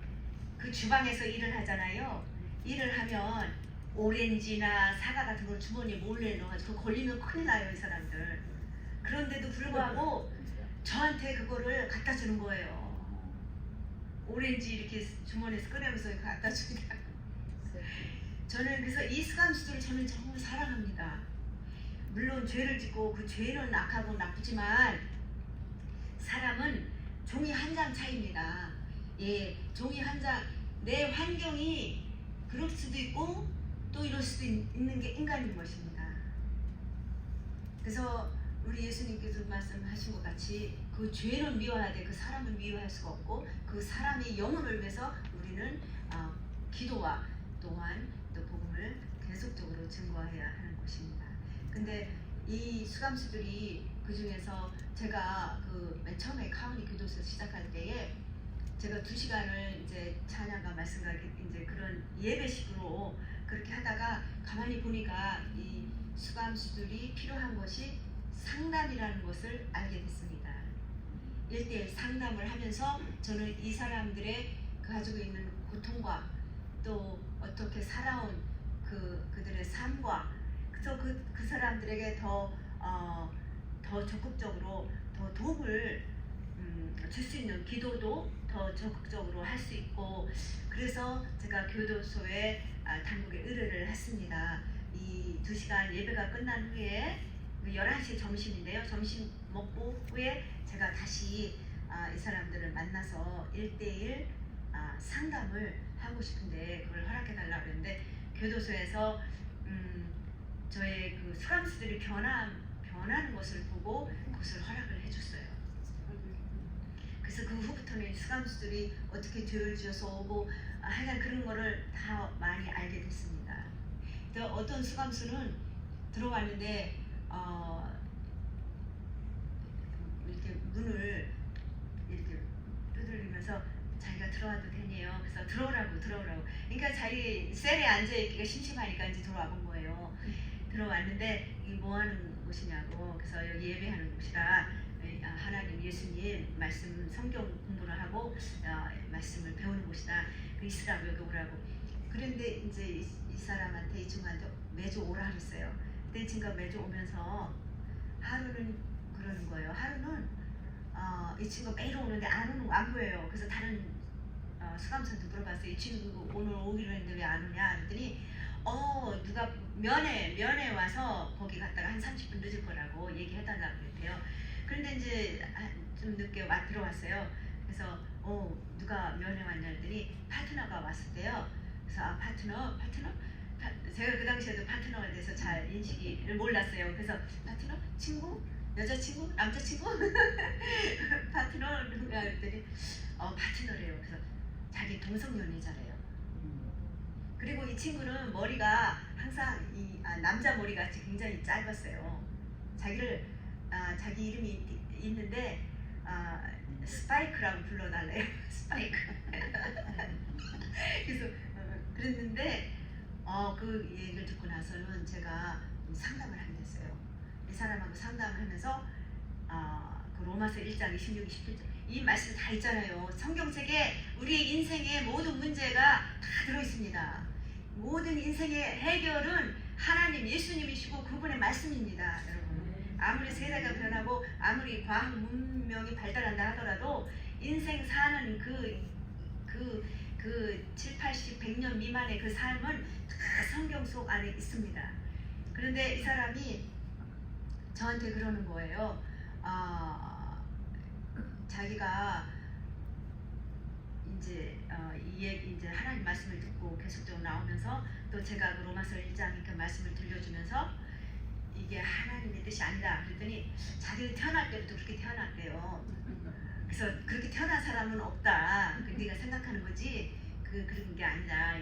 그 주방에서 일을 하잖아요. 일을 하면 오렌지나 사과 같은 걸 주머니에 몰래 넣어가지고 걸리면 큰일 나요, 이 사람들. 그런데도 불구하고 저한테 그거를 갖다 주는 거예요. 오렌지 이렇게 주머니에서 꺼내면서 갖다 줍니다. 저는 그래서 이 수감수들을 저는 정말 사랑합니다. 물론 죄를 짓고 그 죄는 악하고 나쁘지만 사람은 종이 한 장 차이입니다. 예, 종이 한 장. 내 환경이 그럴 수도 있고 또 이럴 수도 있는 게 인간인 것입니다. 그래서 우리 예수님께서 말씀하신 것 같이 그 죄는 미워해야 돼. 그 사람을 미워할 수가 없고 그 사람의 영혼을 위해서 우리는 기도와 또한 또 복음을 계속적으로 증거해야 하는 것입니다. 근데 이 수감수들이 그 중에서 제가 그 맨 처음에 카운티 교도소 시작할 때에 제가 2시간을 이제 찬양과 말씀과 이제 그런 예배식으로 그렇게 하다가 가만히 보니까 이 수감수들이 필요한 것이 상담이라는 것을 알게 됐습니다. 1대1 상담을 하면서 저는 이 사람들의 가지고 있는 고통과 또 어떻게 살아온 그들의 삶과 그래서 그 사람들에게 더 적극적으로 더 도움을 줄 수 있는 기도도 더 적극적으로 할 수 있고 그래서 제가 교도소에 당국에 의뢰를 했습니다. 이 2시간 예배가 끝난 후에 11시 점심인데요. 점심 먹고 후에 제가 다시 이 사람들을 만나서 1대1 상담을 하고 싶은데 그걸 허락해달라고 했는데 교도소에서 저의 그 수감수들이 변하는 것을 보고 그것을 허락을 해줬어요. 그래서 그 후부터는 수감수들이 어떻게 죄를 지어서 오고 하여간 그런 거를 다 많이 알게 됐습니다. 또 어떤 수감수는 들어왔는데 이렇게 문을 이렇게 두드리면서 자기가 들어와도 되네요. 그래서 들어오라고. 그러니까 자기 셀에 앉아있기가 심심하니까 이제 들어와 본 거예요. 들어왔는데 이게 뭐 하는 곳이냐고. 그래서 여기 예배하는 곳이라 하나님 예수님 말씀 성경 공부를 하고 말씀을 배우는 곳이다. 그 있으라고 여기 오라고. 그런데 이제 이 사람한테 이 친구한테 매주 오라 그랬어요. 근데 이 친구가 매주 오면서 하루는 그러는 거예요. 하루는 이 친구가 매일 오는데 안 보여요. 그래서 다른 수감생한테 물어봤어요. 이 친구 오늘 오기로 했는데 왜 안 오냐 그랬더니 누가 면회 와서 거기 갔다가 한 30분 늦을 거라고 얘기해달라고 그랬대요. 그런데 이제 좀 늦게 들어왔어요. 그래서 누가 면회 왔냐 했더니 파트너가 왔을 때요. 그래서 파트너? 제가 그 당시에도 파트너에 대해서 잘 인식을 몰랐어요. 그래서 파트너? 친구? 여자친구? 남자친구? 파트너? 누가 그랬더니 파트너래요. 그래서 자기 동성연애자래요. 그리고 이 친구는 머리가 항상 남자 머리 같이 굉장히 짧았어요. 자기 이름이 있는데 스파이크라고 불러달래요. 스파이크. 그래서 그랬는데 그 얘기를 듣고 나서는 제가 상담을 하게 됐어요. 이 사람하고 상담을 하면서 그 로마서 1장 26, 27절 이 말씀 다 있잖아요. 성경책에 우리의 인생의 모든 문제가 다 들어있습니다. 모든 인생의 해결은 하나님 예수님이시고 그분의 말씀입니다. 여러분 아무리 세대가 변하고 아무리 과학 문명이 발달한다 하더라도 인생 사는 그 7, 80, 100년 미만의 그 삶은 다 성경 속 안에 있습니다. 그런데 이 사람이 저한테 그러는 거예요. 자기가 이제 하나님 말씀을 듣고 계속적으로 나오면서 또 제가 그 로마서 1장 그 말씀을 들려주면서 이게 하나님의 뜻이 아니다 그랬더니 자기가 태어날 때부터 그렇게 태어났대요. 그래서 그렇게 태어난 사람은 없다. 네가 생각하는 거지 그런 게 아니다.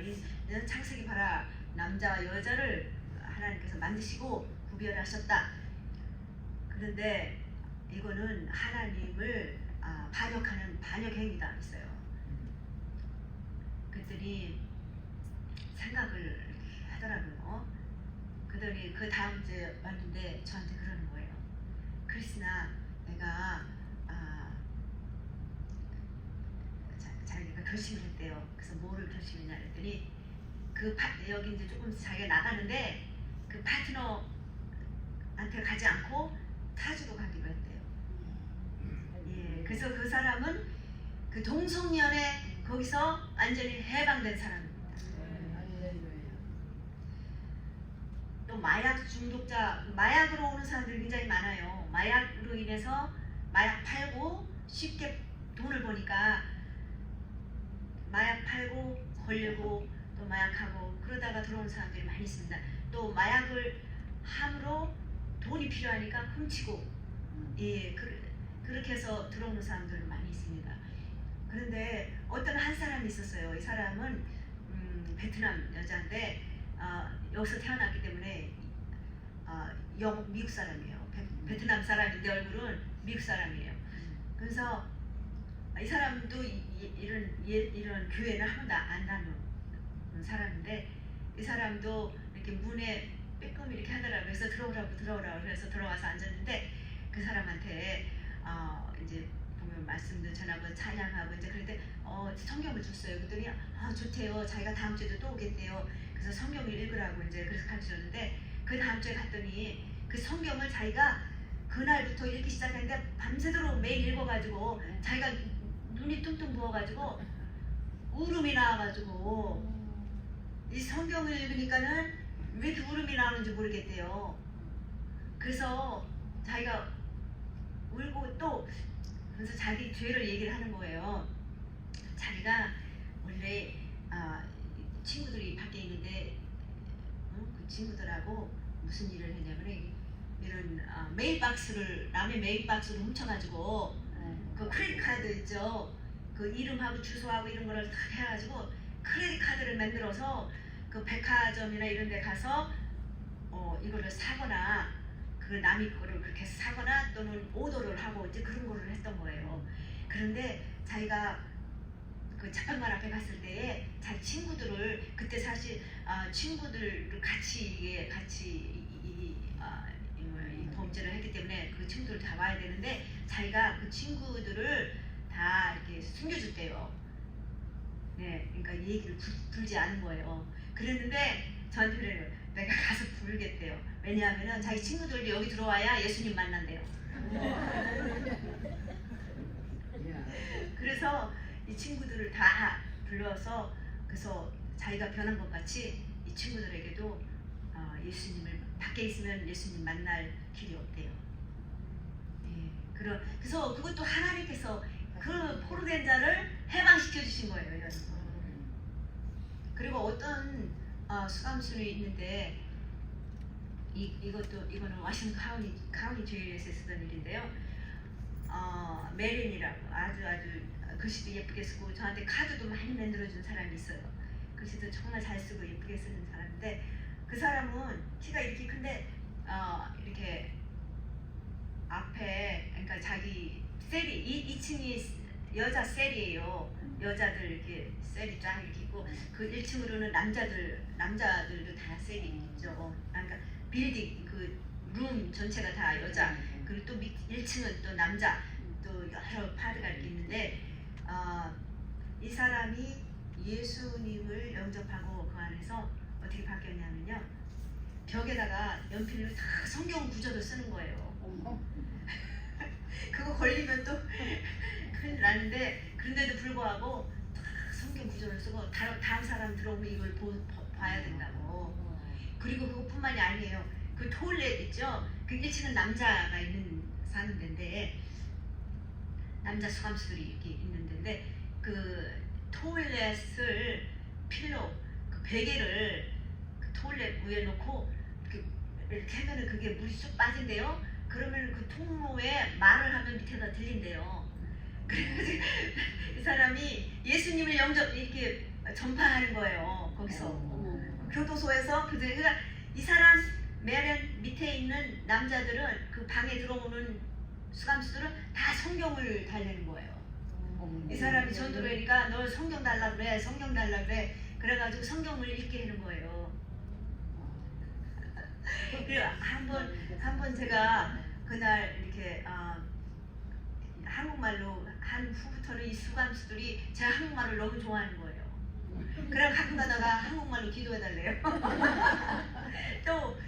창세기 봐라. 남자와 여자를 하나님께서 만드시고 구별하셨다. 그런데 이거는 하나님을 반역하는 반역행위다 했어요. 그랬더니 생각을 하더라고요. 그러더니 그 다음 주에 왔는데 저한테 그러는 거예요. 크리스나 내가 자기가 결심을 했대요. 그래서 뭐를 결심했냐 했더니 여기 이제 조금 자기가 나가는데 그 파트너한테 가지 않고 타주로 가기로 했대요. 예, 그래서 그 사람은 그 동성연애 거기서 완전히 해방된 사람입니다. 또 마약 중독자, 마약으로 오는 사람들이 굉장히 많아요. 마약으로 인해서 마약 팔고 쉽게 돈을 버니까 마약 팔고 걸리고 또 마약하고 그러다가 들어오는 사람들이 많이 있습니다. 또 마약을 함으로 돈이 필요하니까 훔치고 예 그렇게 해서 들어오는 사람들은 많이 있습니다. 그런데 어떤 한 사람이 있었어요. 이 사람은 베트남 여자인데 여기서 태어났기 때문에 미국 사람이에요. 베트남 사람인데 얼굴은 미국 사람이에요. 그래서 이 사람도 이런 교회는 한 번도 안 다녀온 사람인데 이 사람도 이렇게 문에 빼꼼 이렇게 하더라고요. 그래서 들어오라고 그래서 들어와서 앉았는데 그 사람한테 이제 보면 말씀도 전하고 찬양하고 이제 그런데 성경을 줬어요. 그랬더니 좋대요. 자기가 다음 주에도 또 오겠대요. 그래서 성경을 읽으라고 이제 그래서 가르쳤는데 그 다음 주에 갔더니 그 성경을 자기가 그날부터 읽기 시작했는데 밤새도록 매일 읽어가지고 자기가 눈이 뚱뚱 부어가지고 울음이 나와가지고 이 성경을 읽으니까는 왜 이렇게 울음이 나오는지 모르겠대요. 그래서 자기가 울고 또 그래서 자기 죄를 얘기를 하는 거예요. 자기가 원래 친구들이 밖에 있는데 그 친구들하고 무슨 일을 했냐면 이런 남의 메일박스를 훔쳐가지고 그 크레딧 카드 있죠. 그 이름하고 주소하고 이런 거를 다 해가지고 크레딧 카드를 만들어서 그 백화점이나 이런 데 가서 이거를 사거나 그 남의 거를 그렇게 사거나 또는 오더를 하고 이제 그런 거를 했던 거예요. 그런데 자기가 그 재판관 앞에 갔을 때에 자기 친구들을 그때 사실 친구들 같이 이 범죄를 했기 때문에 그 친구들 다 와야 되는데 자기가 그 친구들을 다 이렇게 숨겨줬대요. 네, 그러니까 얘기를 불지 않은 거예요. 그랬는데 저한테 그래요. 내가 가서 부르겠대요. 왜냐하면은 자기 친구들도 여기 들어와야 예수님 만난대요. 그래서 이 친구들을 다 불러서 그래서 자기가 변한 것 같이 이 친구들에게도 예수님을 밖에 있으면 예수님 만날 길이 없대요. 예, 그래서 그것도 하나님께서 그 포로된 자를 해방시켜 주신 거예요, 여러분. 그리고 어떤 수감술이 있는데 이거는 워싱턴 카운티 주일에서 쓰던 일인데요. 메린이라고 아주 글씨도 예쁘게 쓰고 저한테 카드도 많이 만들어준 사람이 있어요. 글씨도 정말 잘 쓰고 예쁘게 쓰는 사람인데 그 사람은 키가 이렇게 큰데 이렇게 앞에 그러니까 자기 셀이 2층이 여자 셀이에요. 여자들 이렇게 셀이 쫙 이렇게 있고 그 1층으로는 남자들도 다 셀이 있죠. 그러니까 빌딩 그 룸 전체가 다 여자. 그리고 또 1층은 또 남자. 또 여러 파트가 이렇게 있는데 이 사람이 예수님을 영접하고 그 안에서 어떻게 바뀌었냐면요. 벽에다가 연필로 다 성경 구절을 쓰는 거예요. 그거 걸리면 또 큰일 나는데 그런데도 불구하고 다 성경 구절을 쓰고 다음 사람 들어오면 이걸 봐야 된다고. 그리고 그것뿐만이 아니에요. 그 토일렛 있죠? 그 1층은 남자가 사는 데인데 남자 수감수들이 이렇게 있는 데인데 그 토일렛을 필로 그 베개를 그 토일렛 위에 놓고 이렇게 하면은 그게 물이 쑥 빠진대요. 그러면 그 통로에 말을 하면 밑에다 들린대요. 그래가지고 이 사람이 예수님을 이렇게 전파하는 거예요. 거기서 교도소에서 그러니까 이 사람 맨 밑에 있는 남자들은 그 방에 들어오는 수감수들은 다 성경을 달래는 거예요. 이 사람이 전도되니까 너 성경 달라 그래, 성경 달라 그래. 그래가지고 성경을 읽게 하는 거예요. 그리고 한번 제가 그날 이렇게 한국말로 한 후부터는 이 수감수들이 제 한국말을 너무 좋아하는 거예요. 그래 가끔 가다가 한국말로 기도해달래요. 또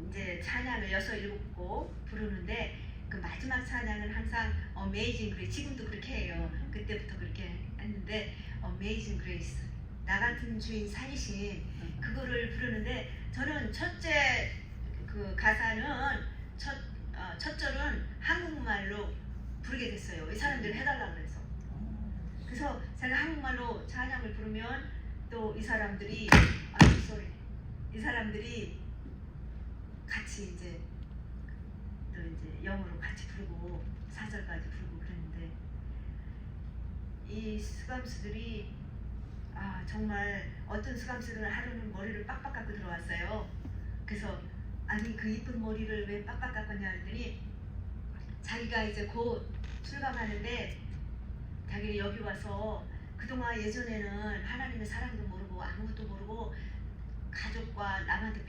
이제 찬양을 6, 7곡 부르는데 그 마지막 찬양은 항상 Amazing Grace. 지금도 그렇게 해요. 그때부터 그렇게 했는데 Amazing Grace. 나 같은 주인 살리신 그거를 부르는데 저는 첫째 그 가사는 첫 절은 한국말로 부르게 됐어요. 이 사람들 해달라고 그래서. 그래서 제가 한국말로 찬양을 부르면 또 이 사람들이 이 사람들이 같이 이제 또 이제 영어로 같이 부르고 4절까지 부르고 그랬는데 이 수감수들이 정말 어떤 수감수들은 하루는 머리를 빡빡 깎고 들어왔어요. 그래서 아니 그 이쁜 머리를 왜 빡빡 깎았냐 했더니 자기가 이제 곧 출감하는데 자기는 여기 와서 그동안 예전에는 하나님의 사랑도 모르고 아무것도 모르고 가족과 남한테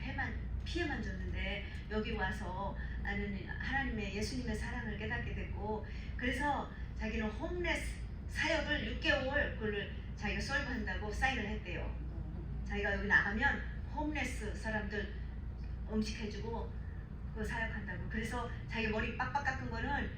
피해만 줬는데 여기 와서 나는 하나님의 예수님의 사랑을 깨닫게 됐고 그래서 자기는 홈레스 사역을 6개월 그걸 자기가 솔브한다고 사인을 했대요. 자기가 여기 나가면 홈레스 사람들 음식 해주고 그거 사역한다고. 그래서 자기 머리 빡빡 깎은 거는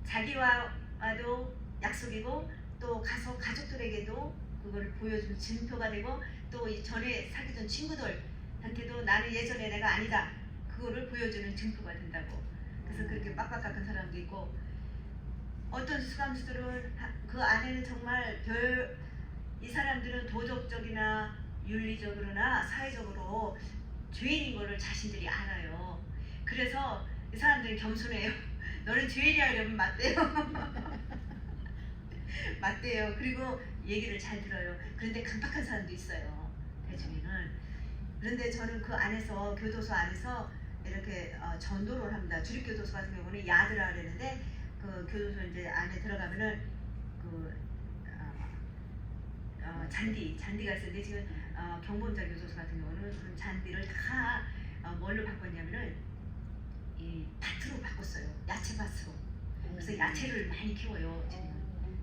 자기와도 약속이고 또 가서 가족들에게도 그거를 보여주는 증표가 되고 또 이 전에 사귀던 친구들한테도 나는 예전에 내가 아니다 그거를 보여주는 증표가 된다고. 그래서 그렇게 빡빡 깎은 사람도 있고 어떤 수감수들은 그 안에는 정말 이 사람들은 도덕적이나 윤리적으로나 사회적으로 죄인인 거를 자신들이 알아요. 그래서 이 사람들이 겸손해요. 너는 죄인이야 이러면 맞대요. 맞대요. 그리고 얘기를 잘 들어요. 그런데 강팍한 사람도 있어요. 대중에는. 그런데 저는 그 안에서 교도소 안에서 이렇게 전도를 합니다. 주립교도소 같은 경우는 야드라 그랬는데 그 교도소 이제 안에 들어가면은 그 잔디가 있었는데 지금 경범자 교도소 같은 경우는 그런 잔디를 다 뭘로 바꿨냐면은 이 밭으로 바꿨어요. 야채밭으로. 그래서 야채를 많이 키워요. 지금.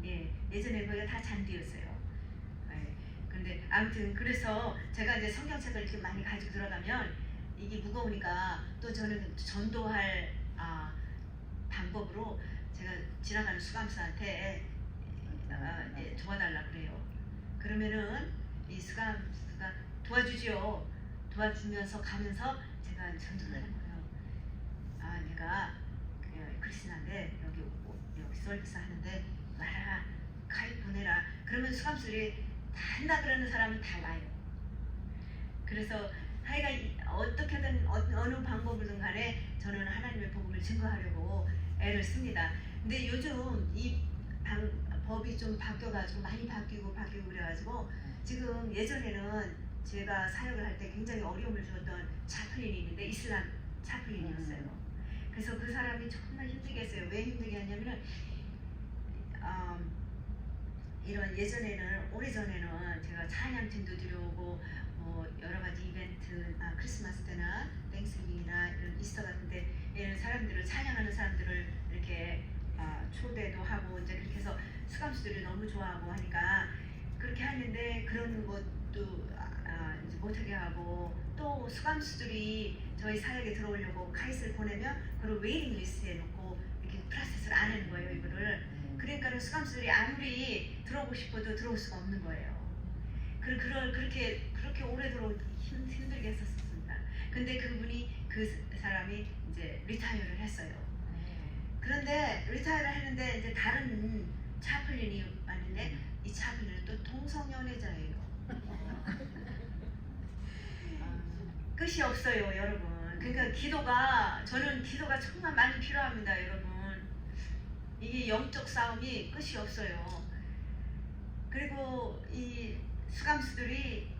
예, 예전에 거기가 다 잔디였어요. 근데 아무튼 그래서 제가 이제 성경책을 이렇게 많이 가지고 들어가면 이게 무거우니까 또 저는 전도할 방법으로 제가 지나가는 수감수한테 도와달라 그래요. 그러면은 이 수감수가 도와주지요. 도와주면서 가면서 제가 전도를 하는 거예요. 내가 크리스찬인데 여기 서비스 하는데 와라, 가입 보내라. 그러면 수감수들이 다 한다 그러는 사람은 다 와요. 그래서 하여간 어떻게든 어느 방법이든 간에 저는 하나님의 복음을 증거하려고 애를 씁니다. 근데 요즘 이 법이 좀 바뀌어가지고 많이 바뀌고 그래가지고 지금 예전에는 제가 사역을 할 때 굉장히 어려움을 주었던 차플린이 있는데 이슬람 차플린이었어요. 그래서 그 사람이 정말 힘들게 했어요. 왜 힘들게 했냐면은 이런 예전에는 오래전에는 제가 찬양팀도 들여오고 여러 가지 이벤트 크리스마스 때나 땡스기빙이나 이런 이스터 같은데 이런 사람들을 찬양하는 사람들을 이렇게 초대도 하고 이제 그렇게 해서 수감수들이 너무 좋아하고 하니까 그렇게 하는데 그런 것도 이제 못하게 하고 또 수감수들이 저희 사역에 들어오려고 카이스를 보내면 그걸 웨이팅 리스트에 놓고 이렇게 프로세스를 안 하는 거예요, 이거를. 그러니까 수감수들이 아무리 들어오고 싶어도 들어올 수가 없는 거예요. 그렇게 오래도록 힘들게 했었습니다. 근데 그 사람이 이제 리타이어를 했어요. 그런데 리타이어를 했는데 이제 다른 차플린이 왔는데 이 차플린은 또 동성연애자예요. 끝이 없어요, 여러분. 그러니까 저는 기도가 정말 많이 필요합니다, 여러분. 이게 영적 싸움이 끝이 없어요. 그리고 이 수감수들이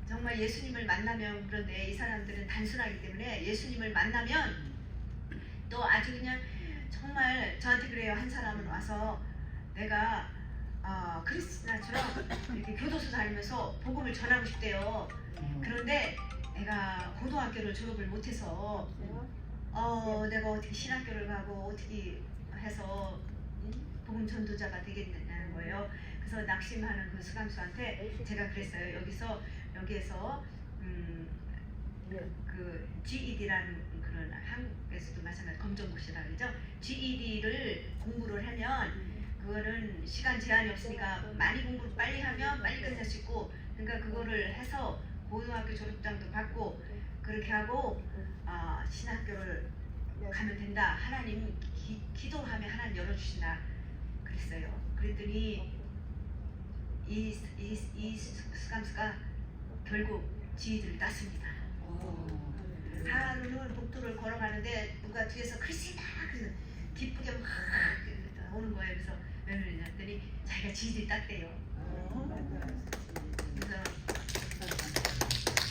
정말 예수님을 만나면, 그런데 이 사람들은 단순하기 때문에 예수님을 만나면 또 아주 그냥 정말 저한테 그래요. 한 사람은 와서 내가 크리스나처럼 이렇게 교도소 다니면서 복음을 전하고 싶대요. 그런데 내가 고등학교를 졸업을 못해서 내가 어떻게 신학교를 가고 어떻게 해서 복음 전도자가 되겠냐는 거예요. 그래서 낙심하는 그 수감수한테 제가 그랬어요. 여기에서 그 GED라는 그런 한국에서도 마찬가지 검정고시라 그러죠. GED를 공부를 하면 그거는 시간 제한이 없으니까 많이 공부를 빨리 하면 빨리 끝낼 수 있고, 그러니까 그거를 해서 고등학교 졸업장도 받고 그렇게 하고 신학교를 가면 된다. 하나님 기도하면 하나님 열어주신다 그랬어요. 그랬더니 이 수감수가 결국 지휘를 땄습니다. 하루는 복도를 걸어가는데 누가 뒤에서 크리스나 그래서 기쁘게 막 오는 거예요. 그래서 왜 그랬더니 자기가 지휘를 땄대요. 그래서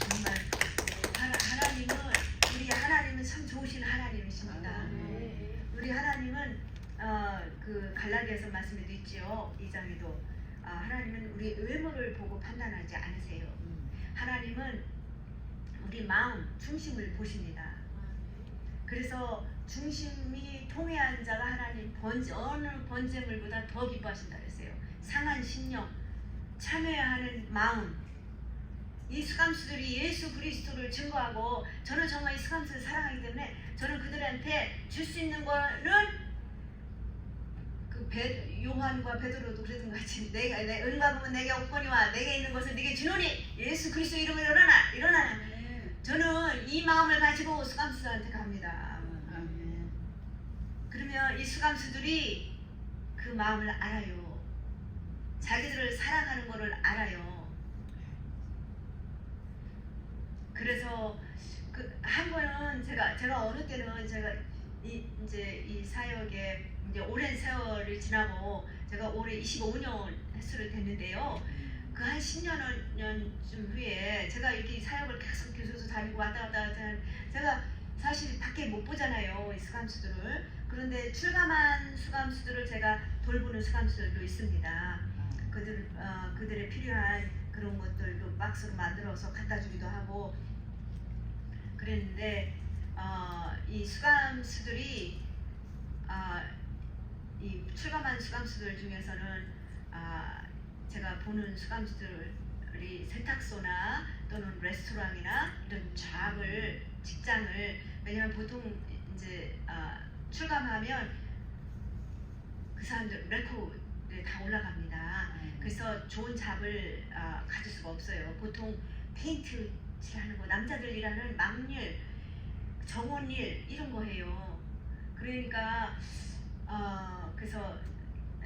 정말 하나님은 참 좋으신 하나님이십니다. 우리 하나님은 그 갈라디아서 말씀에도 있지요. 2장에도 하나님은 우리 외모를 보고 판단하지 않으세요. 하나님은 우리 마음 중심을 보십니다. 그래서 중심이 통해한 자가 하나님 어느 번제물보다 더 기뻐하신다 그랬어요. 상한 심령, 참여하는 마음. 이 수감수들이 예수 그리스도를 증거하고, 저는 정말 이 수감수를 사랑하기 때문에 저는 그들한테 줄 수 있는 거는 요한과 베드로도 그랬던 것 같이 내 은과 금은 내게 없거니와 내게 있는 것을 네게 주노니 예수 그리스도 이름으로 일어나라. 저는 이 마음을 가지고 수감수들한테 갑니다. 그러면 이 수감수들이 그 마음을 알아요. 자기들을 사랑하는 것을 알아요. 그래서 한 번은 제가 어느 때는 제가 이 사역에 이제 오랜 세월이 지나고 제가 올해 25년 횟수를 됐는데요. 그 한 10년쯤 후에 제가 이렇게 사역을 계속 교도소 다니고 왔다 갔다 제가 사실 밖에 못 보잖아요, 이 수감수들을. 그런데 출감한 수감수들을 제가 돌보는 수감수들도 있습니다. 그들의 필요한 그런 것들도 박스로 만들어서 갖다 주기도 하고 그랬는데 이 수감수들이 이 출감한 수감수들 중에서는 제가 보는 수감수들이 세탁소나 또는 레스토랑이나 이런 잡을 직장을, 왜냐면 보통 이제 출감하면 그 사람들 레코드에 다 올라갑니다. 그래서 좋은 잡을 가질 수가 없어요. 보통 페인트 칠하는 거, 남자들 일하는 막일, 정원일 이런 거 해요. 그러니까 그래서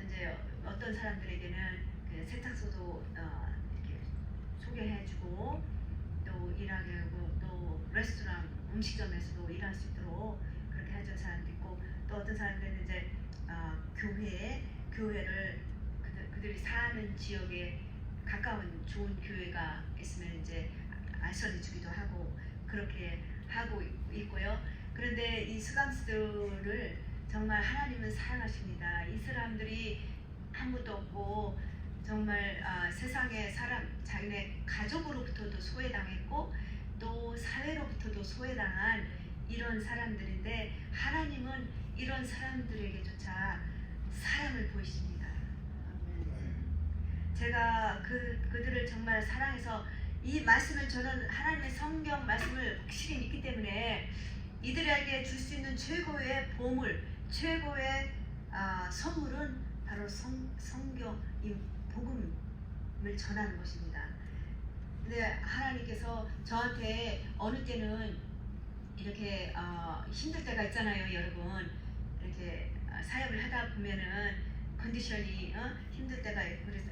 이제 어떤 사람들에게는 그 세탁소도 이렇게 소개해주고 또 일하게 하고, 또 레스토랑 음식점에서도 일할 수 있도록 그렇게 해준 사람도 있고, 또 어떤 사람들은 이제 교회를 그들이 사는 지역에 가까운 좋은 교회가 있으면 이제 알선해주기도 하고 그렇게 하고 있고요. 그런데 이 수감수들을 정말 하나님은 사랑하십니다. 이 사람들이 아무것도 없고 정말 세상의 사람, 자기네 가족으로부터도 소외당했고 또 사회로부터도 소외당한 이런 사람들인데, 하나님은 이런 사람들에게조차 사랑을 보이십니다. 제가 그들을 정말 사랑해서, 이 말씀을, 저는 하나님의 성경 말씀을 확실히 믿기 때문에 이들에게 줄 수 있는 최고의 보물, 최고의 선물은 바로 성경, 이 복음을 전하는 것입니다. 근데 하나님께서 저한테 어느 때는 이렇게 힘들 때가 있잖아요, 여러분. 이렇게 사역을 하다 보면은 컨디션이 힘들 때가 있고, 그래서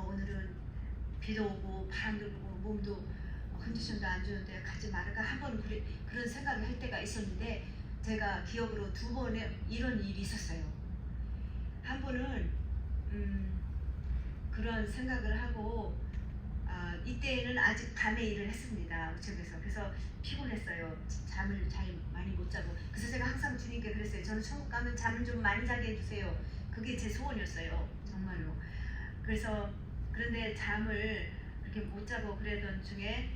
오늘은 비도 오고 바람도 불고 몸도 컨디션도 안 좋은데 가지 말까 한 번은 그런 생각을 할 때가 있었는데, 제가 기억으로 2번의 이런 일이 있었어요. 한 번은 그런 생각을 하고 이때에는 아직 밤에 일을 했습니다. 우체국에서. 그래서 피곤했어요. 잠을 잘 많이 못 자고. 그래서 제가 항상 주님께 그랬어요. 저는 천국 가면 잠을 좀 많이 자게 해주세요. 그게 제 소원이었어요. 정말로. 그런데 잠을 그렇게 못 자고 그러던 중에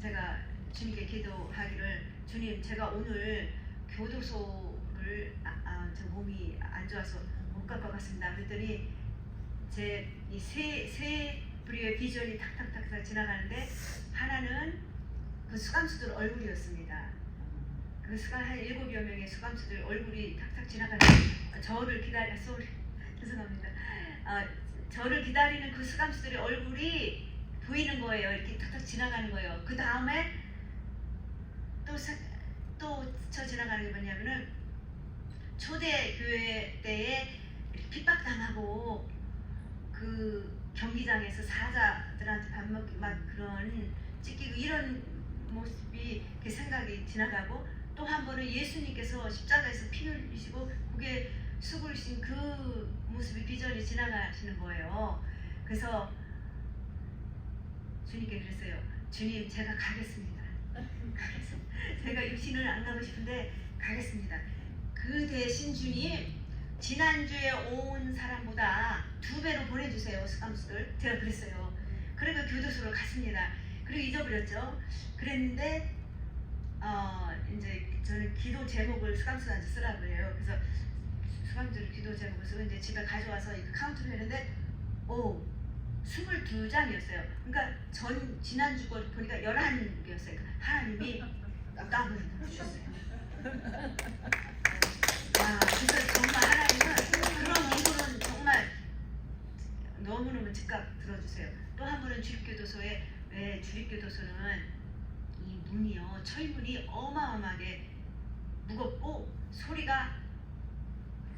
제가 주님께 기도하기를, 주님, 제가 오늘 교도소를 저 몸이 안 좋아서 못 갈 것 같습니다. 그랬더니 제 이 세 부류의 비전이 탁탁탁탁 지나가는데, 하나는 그 수감수들 얼굴이었습니다. 그 한 7여 명의 수감수들 얼굴이 탁탁 지나가는, 저를 죄송합니다. 저를 기다리는 그 수감수들의 얼굴이 보이는 거예요. 이렇게 탁탁 지나가는 거예요. 그 다음에 또 저 지나가는 게 뭐냐면은, 초대교회 때에 핍박당하고 그 경기장에서 사자들한테 밥 먹기 막 그런 찢기고 이런 모습이 그 생각이 지나가고, 또 한 번은 예수님께서 십자가에서 피 흘리시고 고개 숙으신 그 모습이 비전이 지나가시는 거예요. 그래서 주님께 그랬어요. 주님, 제가 가겠습니다. 제가 육신을 안 가고 싶은데 가겠습니다. 그 대신 주님, 지난주에 온 사람보다 2배로 보내주세요, 수감수들. 제가 그랬어요. 그리고 교도소로 갔습니다. 그리고 잊어버렸죠. 그랬는데 이제 저는 기도 제목을 수감수한테 쓰라고 해요. 그래서 수감수들 기도 제목을 쓰고 이제 집에 가져와서 이거 카운트를 했는데 22장이었어요. 그러니까 지난주 거 보니까 11개였어요. 하나님이 땀을 주셨어요. 그래서 정말 하나님은 그런 기도는 정말 너무너무 즉각 들어주세요. 또 한 번은 주립교도소에, 왜 주립교도소는 이 문이요, 철문이 어마어마하게 무겁고 소리가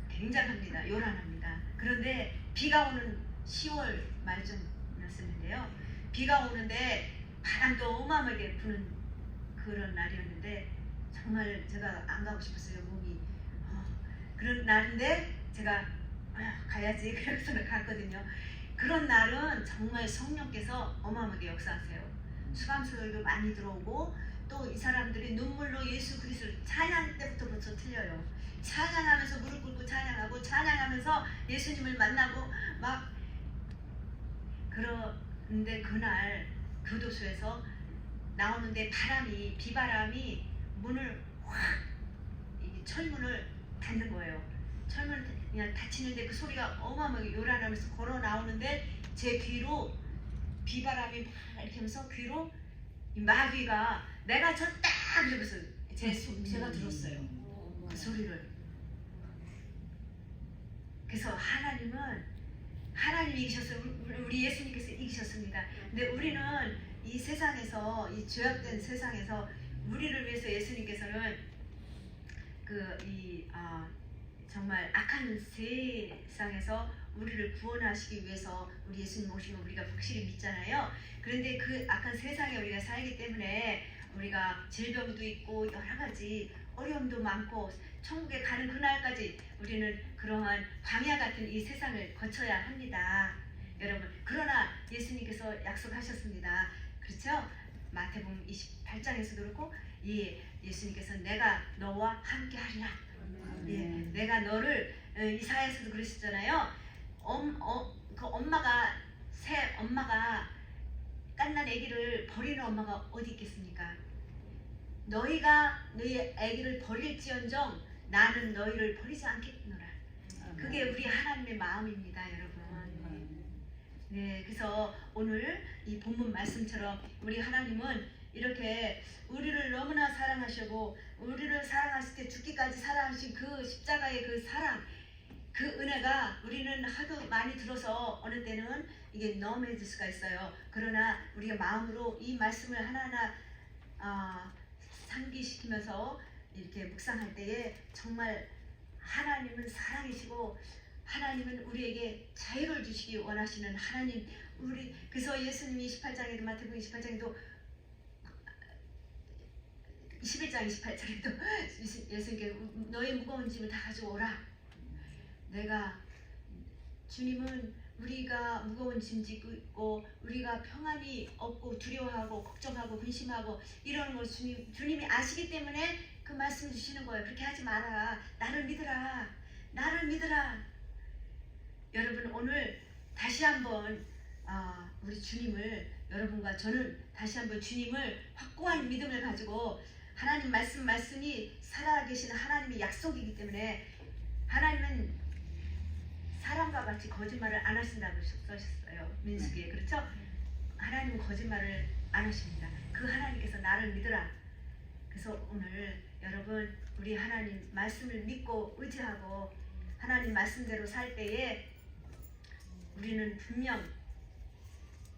굉장합니다. 요란합니다. 그런데 비가 오는 10월 말쯤이었는데요. 비가 오는데 바람도 어마어마하게 부는 그런 날이었는데, 정말 제가 안 가고 싶었어요. 몸이 그런 날인데 제가 가야지 그래서 갔거든요. 그런 날은 정말 성령께서 어마어마하게 역사하세요. 수감수들도 많이 들어오고, 또 이 사람들이 눈물로 예수 그리스도를 찬양 때부터 벌써 틀려요. 찬양하면서 무릎 꿇고 찬양하고, 찬양하면서 예수님을 만나고 막 그런데, 그날 교도소에서 나오는데 비바람이 문을 확, 이 철문을 닫는 거예요. 철문 그냥 닫히는데 그 소리가 어마어마하게 요란하면서 걸어 나오는데 제 귀로 비바람이 막 이렇게 하면서 귀로 이 마귀가 내가 졌다 그러면서 제가 들었어요. 그 소리를. 그래서 하나님이 이기셨어요. 우리 예수님께서 이기셨습니다. 근데 우리는 이 세상에서, 이 죄악된 세상에서 우리를 위해서 예수님께서는 정말 악한 세상에서 우리를 구원하시기 위해서 우리 예수님 오시면 우리가 확실히 믿잖아요. 그런데 그 악한 세상에 우리가 살기 때문에 우리가 질병도 있고 여러 가지 어려움도 많고 천국에 가는 그날까지 우리는 그러한 광야 같은 이 세상을 거쳐야 합니다. 여러분, 그러나 예수님께서 약속하셨습니다. 그렇죠? 마태복음 28장에서도 그렇고 예수님께서 내가 너와 함께 하리라. 예, 내가 너를 이사야에서도 그러셨잖아요. 그 엄마가 깐난 아기를 버리는 엄마가 어디 있겠습니까? 너희가 너희 아기를 버릴지언정 나는 너희를 버리지 않겠노라. 그게 우리 하나님의 마음입니다, 여러분. 네, 그래서 오늘 이 본문 말씀처럼 우리 하나님은 이렇게 우리를 너무나 사랑하시고 우리를 사랑하실 때 죽기까지 사랑하신 그 십자가의 그 사랑, 그 은혜가 우리는 하도 많이 들어서 어느 때는 이게 너무해질 수가 있어요. 그러나 우리가 마음으로 이 말씀을 하나하나 상기시키면서 이렇게 묵상할 때에 정말 하나님은 사랑이시고 하나님은 우리에게 자유를 주시기 원하시는 하나님. 그래서 예수님이 18장에도 마태복음 28장에도 21장 28장에도 예수님께 너의 무거운 짐을 다 가지고 오라. 주님은 우리가 무거운 짐 지고 있고 우리가 평안이 없고 두려워하고 걱정하고 근심하고 이러는 걸 주님이 아시기 때문에 그 말씀 주시는 거예요. 그렇게 하지 마라. 나를 믿으라. 나를 믿으라. 여러분, 오늘 다시 한번 우리 주님을, 여러분과 저는 다시 한번 주님을 확고한 믿음을 가지고 하나님 말씀이 살아계신 하나님의 약속이기 때문에 하나님은 사람과 같이 거짓말을 안 하신다고 써셨어요. 민수기에. 그렇죠? 하나님은 거짓말을 안 하십니다. 그 하나님께서 나를 믿으라. 그래서 오늘 여러분, 우리 하나님 말씀을 믿고 의지하고 하나님 말씀대로 살 때에 우리는 분명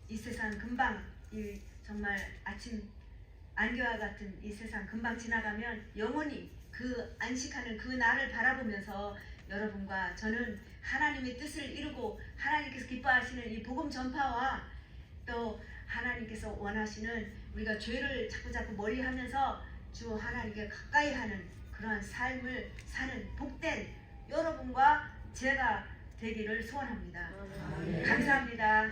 이 세상 금방, 정말 아침 안개와 같은 이 세상 금방 지나가면 영원히 그 안식하는 그 날을 바라보면서 여러분과 저는 하나님의 뜻을 이루고 하나님께서 기뻐하시는 이 복음 전파와 또 하나님께서 원하시는 우리가 죄를 자꾸 멀리하면서 주 하나님께 가까이 하는 그러한 삶을 사는 복된 여러분과 제가 되기를 소원합니다. 감사합니다.